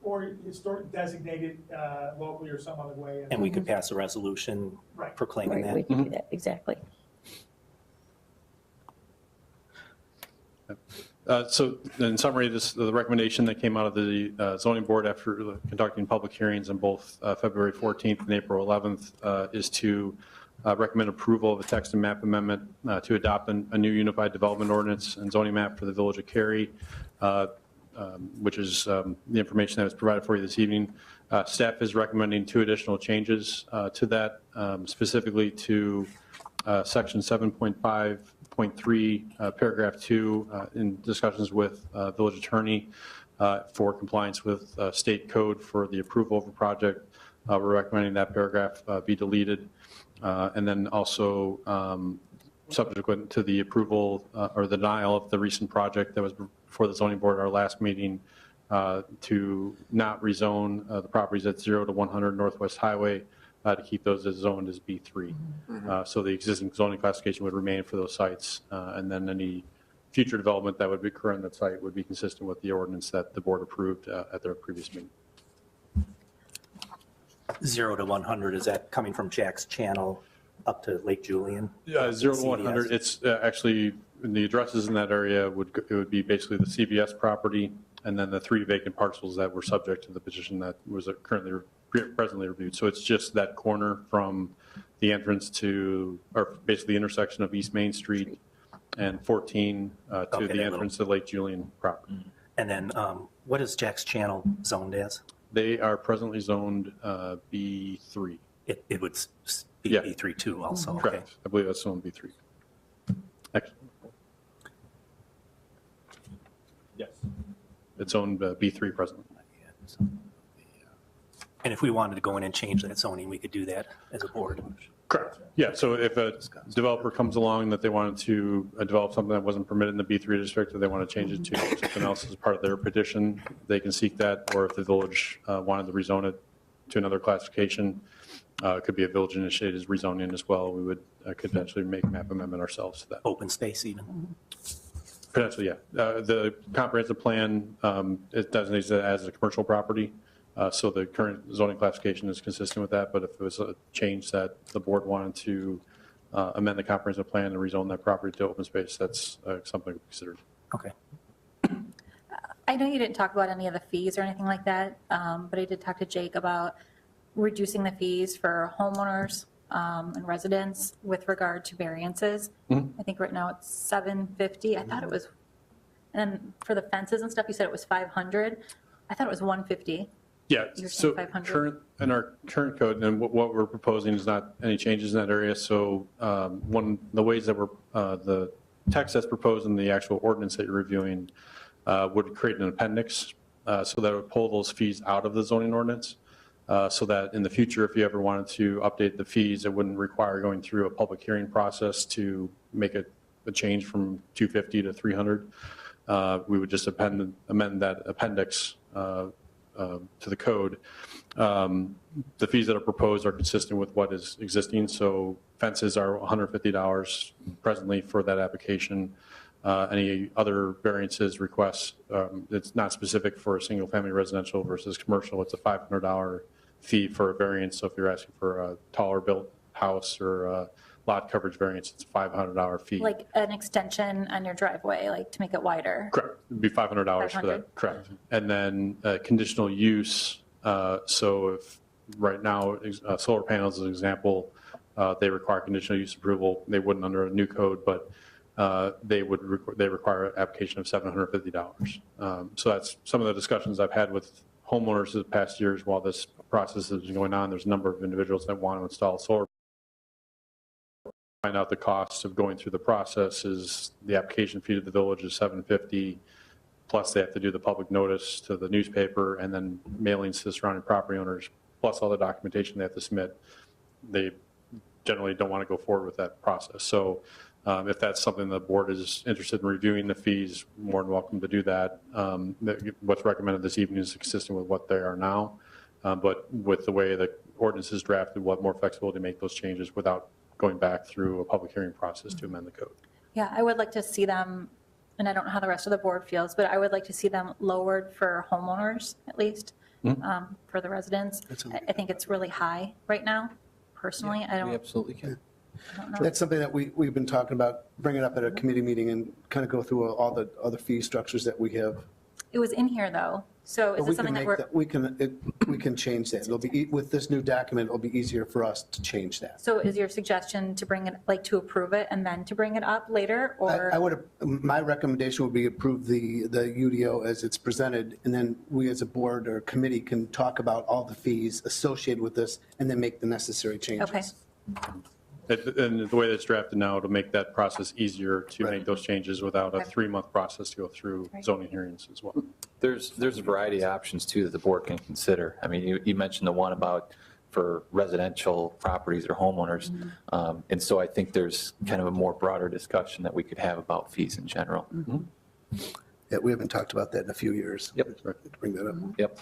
Or historic designated locally or some other way. and we could pass a resolution proclaiming Right, we that. can do that, exactly. So in summary, the recommendation that came out of the zoning board after conducting public hearings on both February 14th and April 11th is to recommend approval of a text and map amendment to adopt a new unified development ordinance and zoning map for the village of Cary, which is the information that was provided for you this evening. Staff is recommending 2 additional changes to that, specifically to section 7.5.3, paragraph 2, in discussions with village attorney for compliance with state code for the approval of a project. We're recommending that paragraph be deleted. And then also subsequent to the approval or the denial of the recent project that was before the zoning board at our last meeting, to not rezone the properties at 0 to 100 Northwest Highway, to keep those as zoned as B3. So the existing zoning classification would remain for those sites, and then any future development that would occur on that site would be consistent with the ordinance that the board approved at their previous meeting. 0 to 100, is that coming from Jack's Channel up to Lake Julian? 0 to 100, it's actually, the addresses in that area it would be basically the CVS property, and then the 3 vacant parcels that were subject to the petition that was presently reviewed. So it's just that corner from the entrance to, or basically the intersection of East Main Street and 14 to the entrance to Lake Julian property. And then what is Jack's Channel zoned as? They are presently zoned B3. It would be B3 too also? Correct. Okay. I believe that's zoned B3. Excellent. Yes. It's owned B3 presently. And if we wanted to go in and change that zoning, we could do that as a board? Correct. Yeah, so if a developer comes along that they wanted to develop something that wasn't permitted in the B3 district, or they want to change it to something else as part of their petition, they can seek that. Or if the village wanted to rezone it to another classification, it could be a village initiated rezoning as well. We would could potentially make a map amendment ourselves to that. Open space even? Potentially, yeah. The comprehensive plan, it designates it as a commercial property. So the current zoning classification is consistent with that, but if it was a change that the board wanted to amend the comprehensive plan and rezone that property to open space, that's something considered. Okay. I know you didn't talk about any of the fees or anything like that, but I did talk to Jake about reducing the fees for homeowners and residents with regard to variances. I think right now it's $750. I thought it was, and then for the fences and stuff, you said it was $500. I thought it was $150. Yeah, You're so saying 500? in our current code, and what we're proposing is not any changes in that area. So one of the ways that the text that's proposed in the actual ordinance that you're reviewing would create an appendix, so that would pull those fees out of the zoning ordinance, so that in the future, if you ever wanted to update the fees, it wouldn't require going through a public hearing process to make a change from 250 to 300. we would just amend that appendix to the code. The fees that are proposed are consistent with what is existing, so fences are $150 presently for that application. Any other variances, requests, it's not specific for a single-family residential versus commercial. It's a $500 fee for a variance, so if you're asking for a taller built house or a lot coverage variance, it's a $500 fee. Like an extension on your driveway, like to make it wider? Correct. It'd be $500 for that. Correct. And then conditional use. So if right now, solar panels, as an example, they require conditional use approval. They wouldn't under a new code, but they require an application of $750. So that's some of the discussions I've had with homeowners the past years while this process has been going on. There's a number of individuals that want to install solar. Find out the cost of going through the process is the application fee to the village is $750, plus they have to do the public notice to the newspaper and then mailings to the surrounding property owners, plus all the documentation they have to submit. They generally don't want to go forward with that process. So if that's something the board is interested in reviewing the fees, more than welcome to do that. What's recommended this evening is consistent with what they are now, but with the way the ordinance is drafted, we'll have more flexibility to make those changes without going back through a public hearing process to amend the code. Yeah, I would like to see them, and I don't know how the rest of the board feels, but I would like to see them lowered for homeowners, at least, for the residents. I think it's really high right now, personally. I don't. We absolutely can. I don't know. That's something that we've been talking about, bringing up at a committee meeting and kind of go through all the other fee structures that we have. It was in here, though, so is But this something that we're, we can change that. It'll be, with this new document, it'll be easier for us to change that. so is your suggestion to bring it, like to approve it and then to bring it up later, or? I would, my recommendation would be approve the UDO as it's presented, and then we as a board or committee can talk about all the fees associated with this and then make the necessary changes. Okay. And the way that's drafted now, it'll make that process easier to make those changes without a 3-month process to go through zoning hearings as well. There's a variety of options too that the board can consider. I mean, you mentioned the one about for residential properties or homeowners. And so I think there's kind of a more broader discussion that we could have about fees in general. Yeah, we haven't talked about that in a few years. Yep. To bring that up. Yep.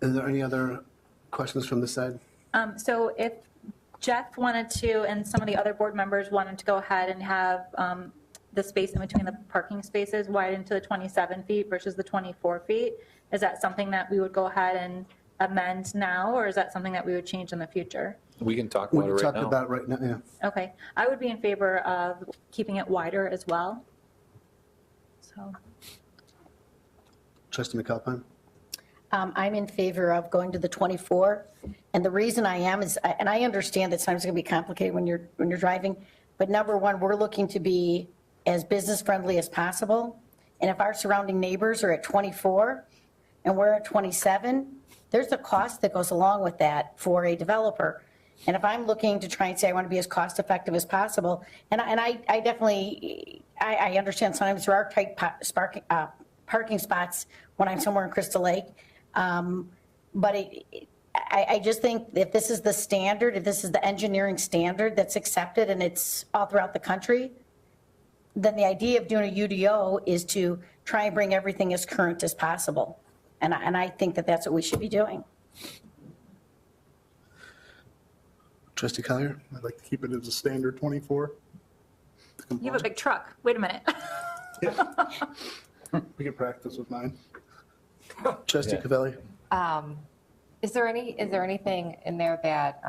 Is there any other questions from this side? So if Jeff wanted to, and some of the other board members wanted to go ahead and have the space in between the parking spaces widened to the 27 feet versus the 24 feet, is that something that we would go ahead and amend now, or is that something that we would change in the future? We can talk We about it can right talk now. about it right now, yeah. Okay, I would be in favor of keeping it wider as well. So, Trustee McAlpine? I'm in favor of going to the 24. And the reason I am is, and I understand that sometimes it's going to be complicated when you're driving, but number one, we're looking to be as business friendly as possible. And if our surrounding neighbors are at 24 and we're at 27, there's a cost that goes along with that for a developer. And if I'm looking to try and say I want to be as cost effective as possible, and I definitely, I understand sometimes there are tight parking spots when I'm somewhere in Crystal Lake. But I just think if this is the standard, if this is the engineering standard that's accepted and it's all throughout the country, then the idea of doing a UDO is to try and bring everything as current as possible. And I think that that's what we should be doing. Trustee Collier? I'd like to keep it as a standard 24. you have a big truck. Wait a minute. We can practice with mine. Trustee Cavelli? Is there anything in there that,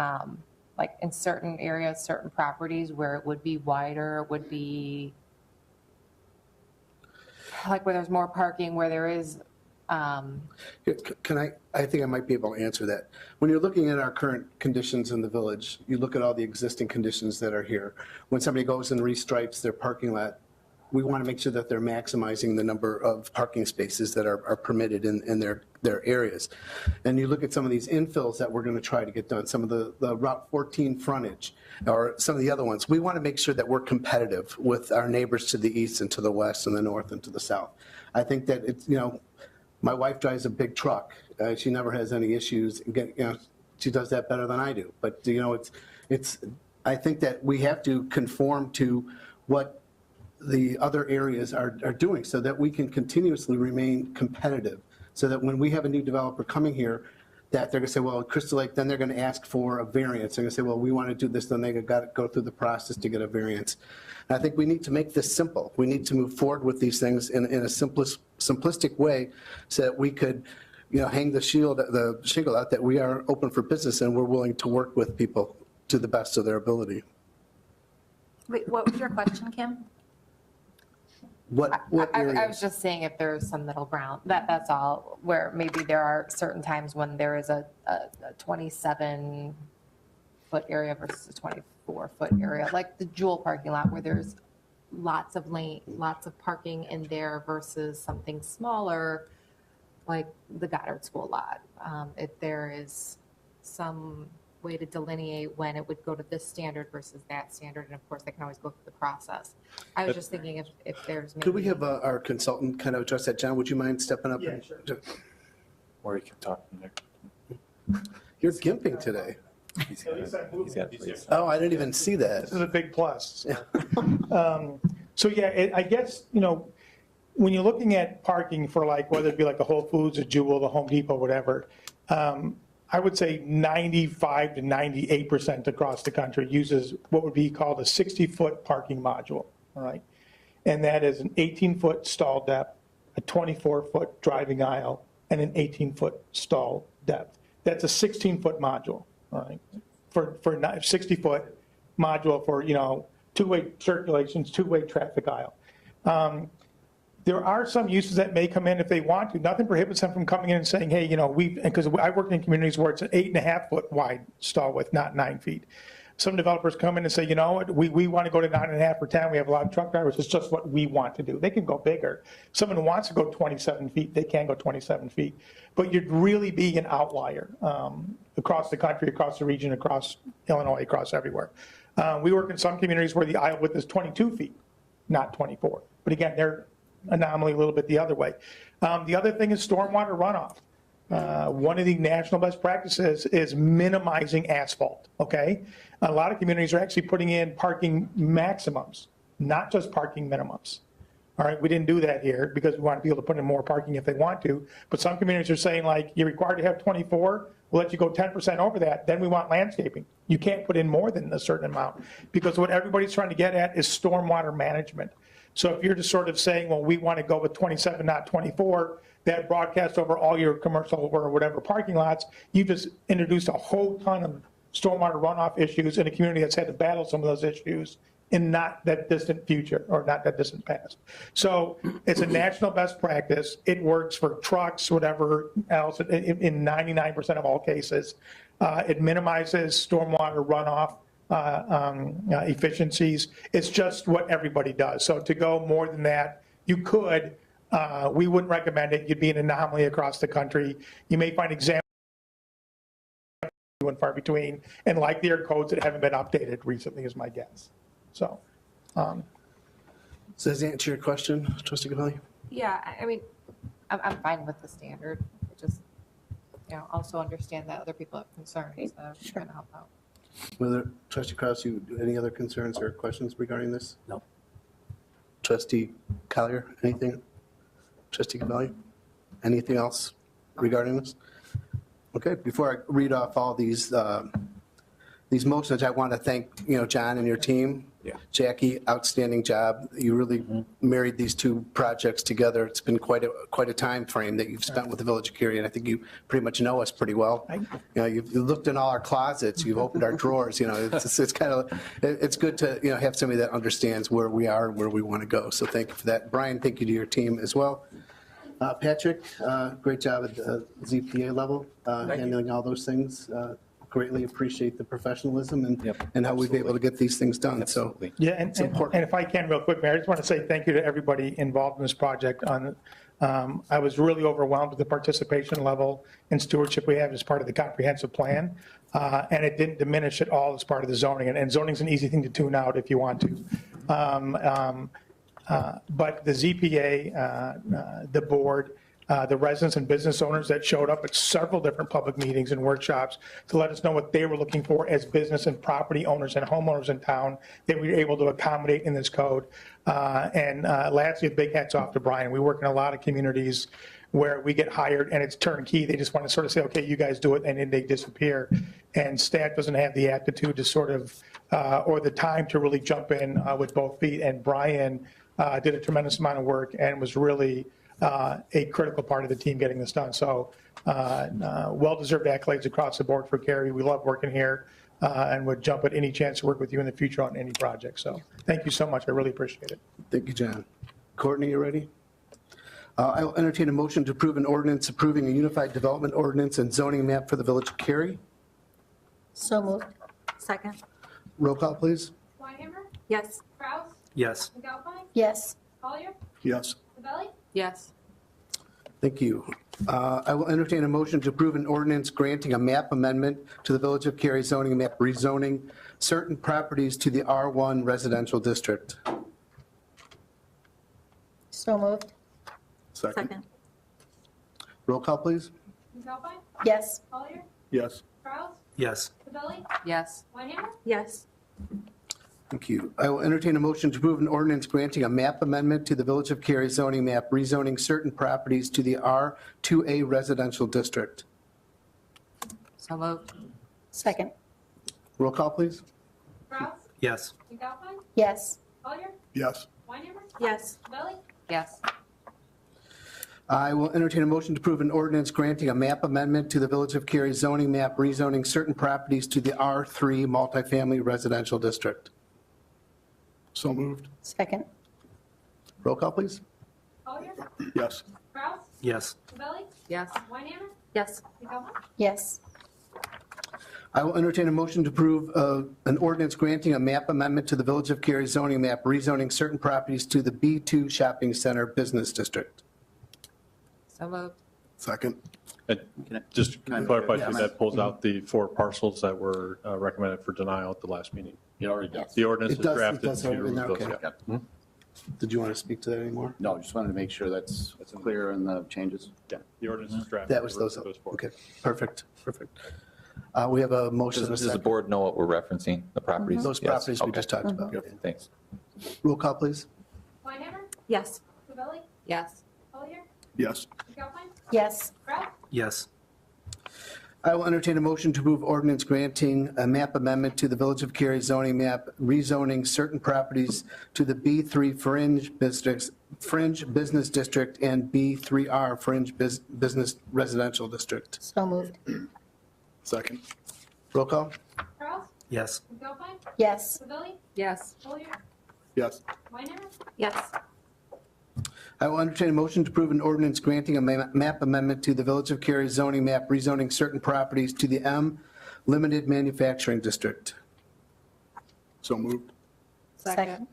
like in certain areas, certain properties where it would be wider, would be like where there's more parking, where there is, Can I think I might be able to answer that. When you're looking at our current conditions in the village, you look at all the existing conditions that are here. When somebody goes and restripes their parking lot, we want to make sure that they're maximizing the number of parking spaces that are permitted in their areas. And you look at some of these infills that we're going to try to get done, some of the Route 14 frontage, or some of the other ones. We want to make sure that we're competitive with our neighbors to the east and to the west and the north and to the south. I think that it's, my wife drives a big truck. She never has any issues. She does that better than I do. But, I think that we have to conform to what the other areas are doing so that we can continuously remain competitive. So that when we have a new developer coming here, that they're going to say, well, Crystal Lake, then they're going to ask for a variance. They're going to say, well, we want to do this, then they got to go through the process to get a variance. And I think we need to make this simple. We need to move forward with these things in a simplistic way so that we could, hang the shingle out that we are open for business and we're willing to work with people to the best of their ability. Wait, what was your question, Kim? What I area? was just saying if there's some middle ground, that's all, where maybe there are certain times when there is a 27-foot area versus a 24-foot area, like the Jewel parking lot where there's lots of parking in there versus something smaller, like the Goddard School lot. If there is some way to delineate when it would go to this standard versus that standard, and of course, they can always go through the process. I was just thinking if there's maybe. Could we have our consultant kind of address that? John, would you mind stepping up? Yeah, sure. Or you can talk from there. You're gimping today. He's got please. Oh, I didn't even see that. This is a big plus. So yeah, I guess, when you're looking at parking for like, whether it be like a Whole Foods, a Jewel, the Home Depot, whatever, I would say 95 to 98% across the country uses what would be called a 60-foot parking module, all right? And that is an 18-foot stall depth, a 24-foot driving aisle, and an 18-foot stall depth. That's a 16-foot module, all right? For 60-foot module for, two-way circulations, two-way traffic aisle. There are some uses that may come in if they want to. Nothing prohibits them from coming in and saying, hey, because I worked in communities where it's an 8.5-foot wide stall width, not 9 feet. Some developers come in and say, you know what, we want to go to 9.5 or 10. We have a lot of truck drivers. It's just what we want to do. They can go bigger. Someone who wants to go 27 feet, they can go 27 feet. But you'd really be an outlier across the country, across the region, across Illinois, across everywhere. We work in some communities where the aisle width is 22 feet, not 24. But again, they're anomaly a little bit the other way. The other thing is stormwater runoff. One of the national best practices is minimizing asphalt, okay? A lot of communities are actually putting in parking maximums, not just parking minimums. All right, we didn't do that here because we want people to put in more parking if they want to, but some communities are saying like, you're required to have 24, we'll let you go 10% over that, then we want landscaping. You can't put in more than a certain amount because what everybody's trying to get at is stormwater management. So if you're just sort of saying, well, we want to go with 27, not 24, that broadcasts over all your commercial or whatever parking lots, you just introduced a whole ton of stormwater runoff issues in a community that's had to battle some of those issues in not that distant future or not that distant past. So it's a national best practice. It works for trucks, whatever else, in 99% of all cases. It minimizes stormwater runoff efficiencies. It's just what everybody does. So to go more than that, you could, we wouldn't recommend it. You'd be an anomaly across the country. You may find examples and far between, and likely are codes that haven't been updated recently is my guess. So. Does that answer your question, Trustee Gabelli? Yeah, I mean, I'm fine with the standard. I just, also understand that other people have concerns, so I'm trying to help out. Whether, Trustee Krause, any other concerns or questions regarding this? No. Trustee Collier, anything? Trustee Gabelli, anything else regarding this? Okay, before I read off all these motions, I want to thank, John and your team. Yeah. Jackie, outstanding job. You really married these two projects together. It's been quite a time frame that you've spent with the Village of Cary, and I think you pretty much know us pretty well. You've looked in all our closets, you've opened our drawers. It's kind of, it's good to have somebody that understands where we are and where we want to go. So thank you for that, Brian. Thank you to your team as well. Patrick, great job at the ZPA level, handling all those things. Greatly appreciate the professionalism and how we've been able to get these things done. Absolutely. So Yeah, and if I can real quick, Mayor, I just want to say thank you to everybody involved in this project. I was really overwhelmed with the participation level and stewardship we have as part of the comprehensive plan. And it didn't diminish at all as part of the zoning. And zoning is an easy thing to tune out if you want to. But the ZPA, the board, the residents and business owners that showed up at several different public meetings and workshops to let us know what they were looking for as business and property owners and homeowners in town that we were able to accommodate in this code. And lastly, big hats off to Brian. We work in a lot of communities where we get hired and it's turnkey. They just want to sort of say, okay, you guys do it, and then they disappear. And staff doesn't have the aptitude to sort of, or the time to really jump in with both feet. And Brian did a tremendous amount of work and was really a critical part of the team getting this done. So well-deserved accolades across the board for Carrie. We love working here and would jump at any chance to work with you in the future on any project. So thank you so much. I really appreciate it. Thank you, John. Courtney, you ready? I will entertain a motion to approve an ordinance approving a unified development ordinance and zoning map for the village of Cary. So moved. Second. Roll call, please. Weinhammer? Yes. Kraus? Yes. McAlpine? Yes. Collier? Yes. Sabelli? Yes. Thank you. I will entertain a motion to approve an ordinance granting a map amendment to the village of Cary zoning map, rezoning certain properties to the R1 residential district. So moved. Second. Roll call, please. McAlpine? Yes. Collier? Yes. Kraus? Yes. Sabelli? Yes. Weinhammer? Yes. Thank you. I will entertain a motion to approve an ordinance granting a map amendment to the village of Cary zoning map, rezoning certain properties to the R2A residential district. So moved. Second. Roll call, please. Kraus? Yes. McAlpine? Yes. Collier? Yes. Weinhammer? Yes. Sabelli? Yes. I will entertain a motion to approve an ordinance granting a map amendment to the village of Cary zoning map, rezoning certain properties to the R3 multifamily residential district. So moved. Second. Roll call, please. Collier? Yes. Kraus? Yes. Sabelli? Yes. Weinhammer? Yes. McAlpine? Yes. I will entertain a motion to approve an ordinance granting a map amendment to the village of Cary zoning map, rezoning certain properties to the B2 shopping center business district. So moved. Second. And just to clarify, too, that pulls out the 4 parcels that were recommended for denial at the last meeting. It already does. The ordinance It is does- it drafted does have it to in there, remove those. okay. Yeah. Did you want to speak to that anymore? No, just wanted to make sure that's clear in the changes. Yeah, the ordinance is drafted. That was to those, remove 4. okay, perfect, perfect. We have a motion. Does and a the second. board know what we're referencing, the properties? Those Yes. properties we Okay. just talked about. Thanks. Roll call, please. Weinhammer? Yes. Sabelli? Yes. Collier? Yes. McAlpine? Yes. Kraus? Yes. I will entertain a motion to approve ordinance granting a map amendment to the Village of Cary zoning map, rezoning certain properties to the B3 Fringe Business District and B3R Fringe Business Residential District. So moved. Second. Roll call? Kraus? Yes. McAlpine? Yes. Sabelli? Yes. Collier? Yes. Weinhammer? Yes. I will entertain a motion to approve an ordinance granting a map amendment to the Village of Cary zoning map, rezoning certain properties to the M Limited Manufacturing District. So moved. Second.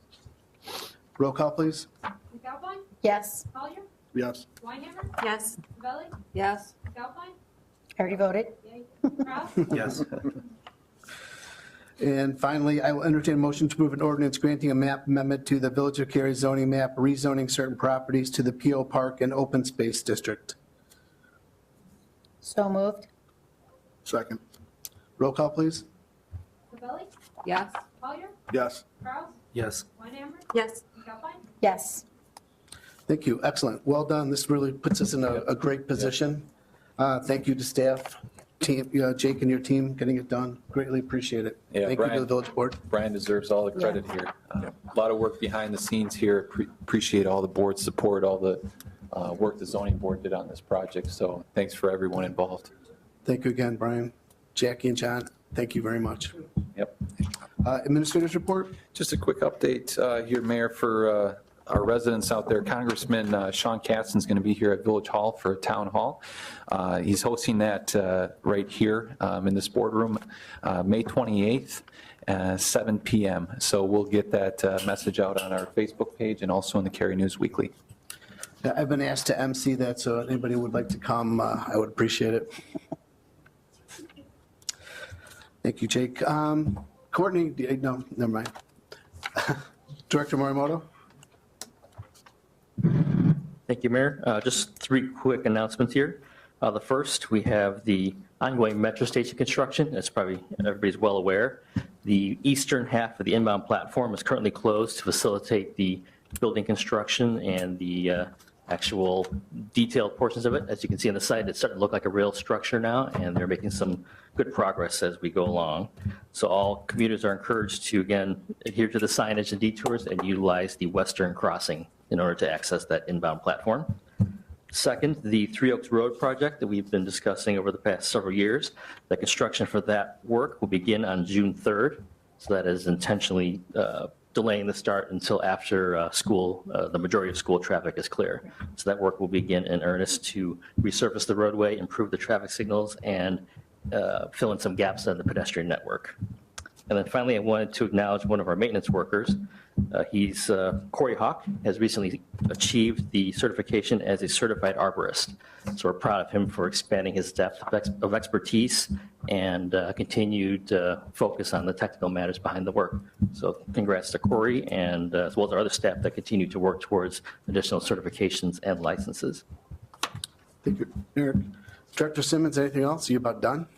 Roll call, please. McAlpine? Yes. Collier? Yes. Weinhammer? Yes. Sabelli? Yes. McAlpine? Already voted? Yay. Kraus? Yes. And finally, I will entertain a motion to approve an ordinance granting a map amendment to the Village of Cary zoning map, rezoning certain properties to the PO Park and Open Space District. So moved. Second. Roll call, please. Sabelli? Yes. Collier? Yes. Kraus? Yes. Weinhammer? Yes. McAlpine? Yes. Thank you. Excellent. Well done. This really puts us in a great position. Thank you to staff, team, Jake and your team getting it done. Greatly appreciate it. Yeah, Thank you to Brian. the village board. Brian deserves all the credit here. A lot of work behind the scenes here. Appreciate all the board's support, all the work the zoning board did on this project. So thanks for everyone involved. Thank you again, Brian, Jackie, and John. Thank you very much. Yep. Administrators report? Just a quick update here, Mayor, for our residents out there. Congressman Sean Kasten's going to be here at Village Hall for a town hall. He's hosting that right here in this boardroom, May 28th, 7 p.m. So we'll get that message out on our Facebook page and also in the Cary News Weekly. I've been asked to MC that, so if anybody would like to come, I would appreciate it. Thank you, Jake. Courtney, no, never mind. Director Morimoto? Thank you, Mayor. Just 3 quick announcements here. The first, we have the ongoing metro station construction. As probably everybody's well aware, the eastern half of the inbound platform is currently closed to facilitate the building construction and the actual detailed portions of it. As you can see on the site, it's starting to look like a real structure now, and they're making some good progress as we go along. So all commuters are encouraged to, again, adhere to the signage and detours and utilize the western crossing in order to access that inbound platform. Second, the Three Oaks Road project that we've been discussing over the past several years, the construction for that work will begin on June 3rd. So that is intentionally delaying the start until after school, the majority of school traffic is clear. So that work will begin in earnest to resurface the roadway, improve the traffic signals, and fill in some gaps in the pedestrian network. And then finally, I wanted to acknowledge one of our maintenance workers. Corey Hawk has recently achieved the certification as a certified arborist. So we're proud of him for expanding his depth of expertise and continued focus on the technical matters behind the work. So congrats to Corey, and as well as our other staff that continue to work towards additional certifications and licenses. Thank you, Eric. Director Simmons, anything else? Are you about done?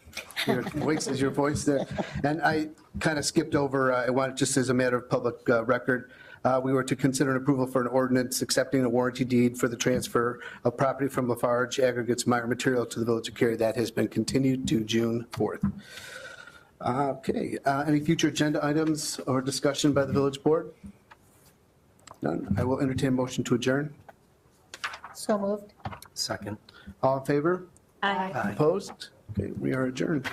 Your voice is your voice there. And I kind of skipped over, I wanted, just as a matter of public record, we were to consider an approval for an ordinance accepting a warranty deed for the transfer of property from Lafarge Aggregates Meyer Material to the Village of Cary. That has been continued to June 4th. Okay, any future agenda items or discussion by the village board? None. I will entertain a motion to adjourn. So moved. Second. All in favor? Aye. Opposed? Okay, we are adjourned.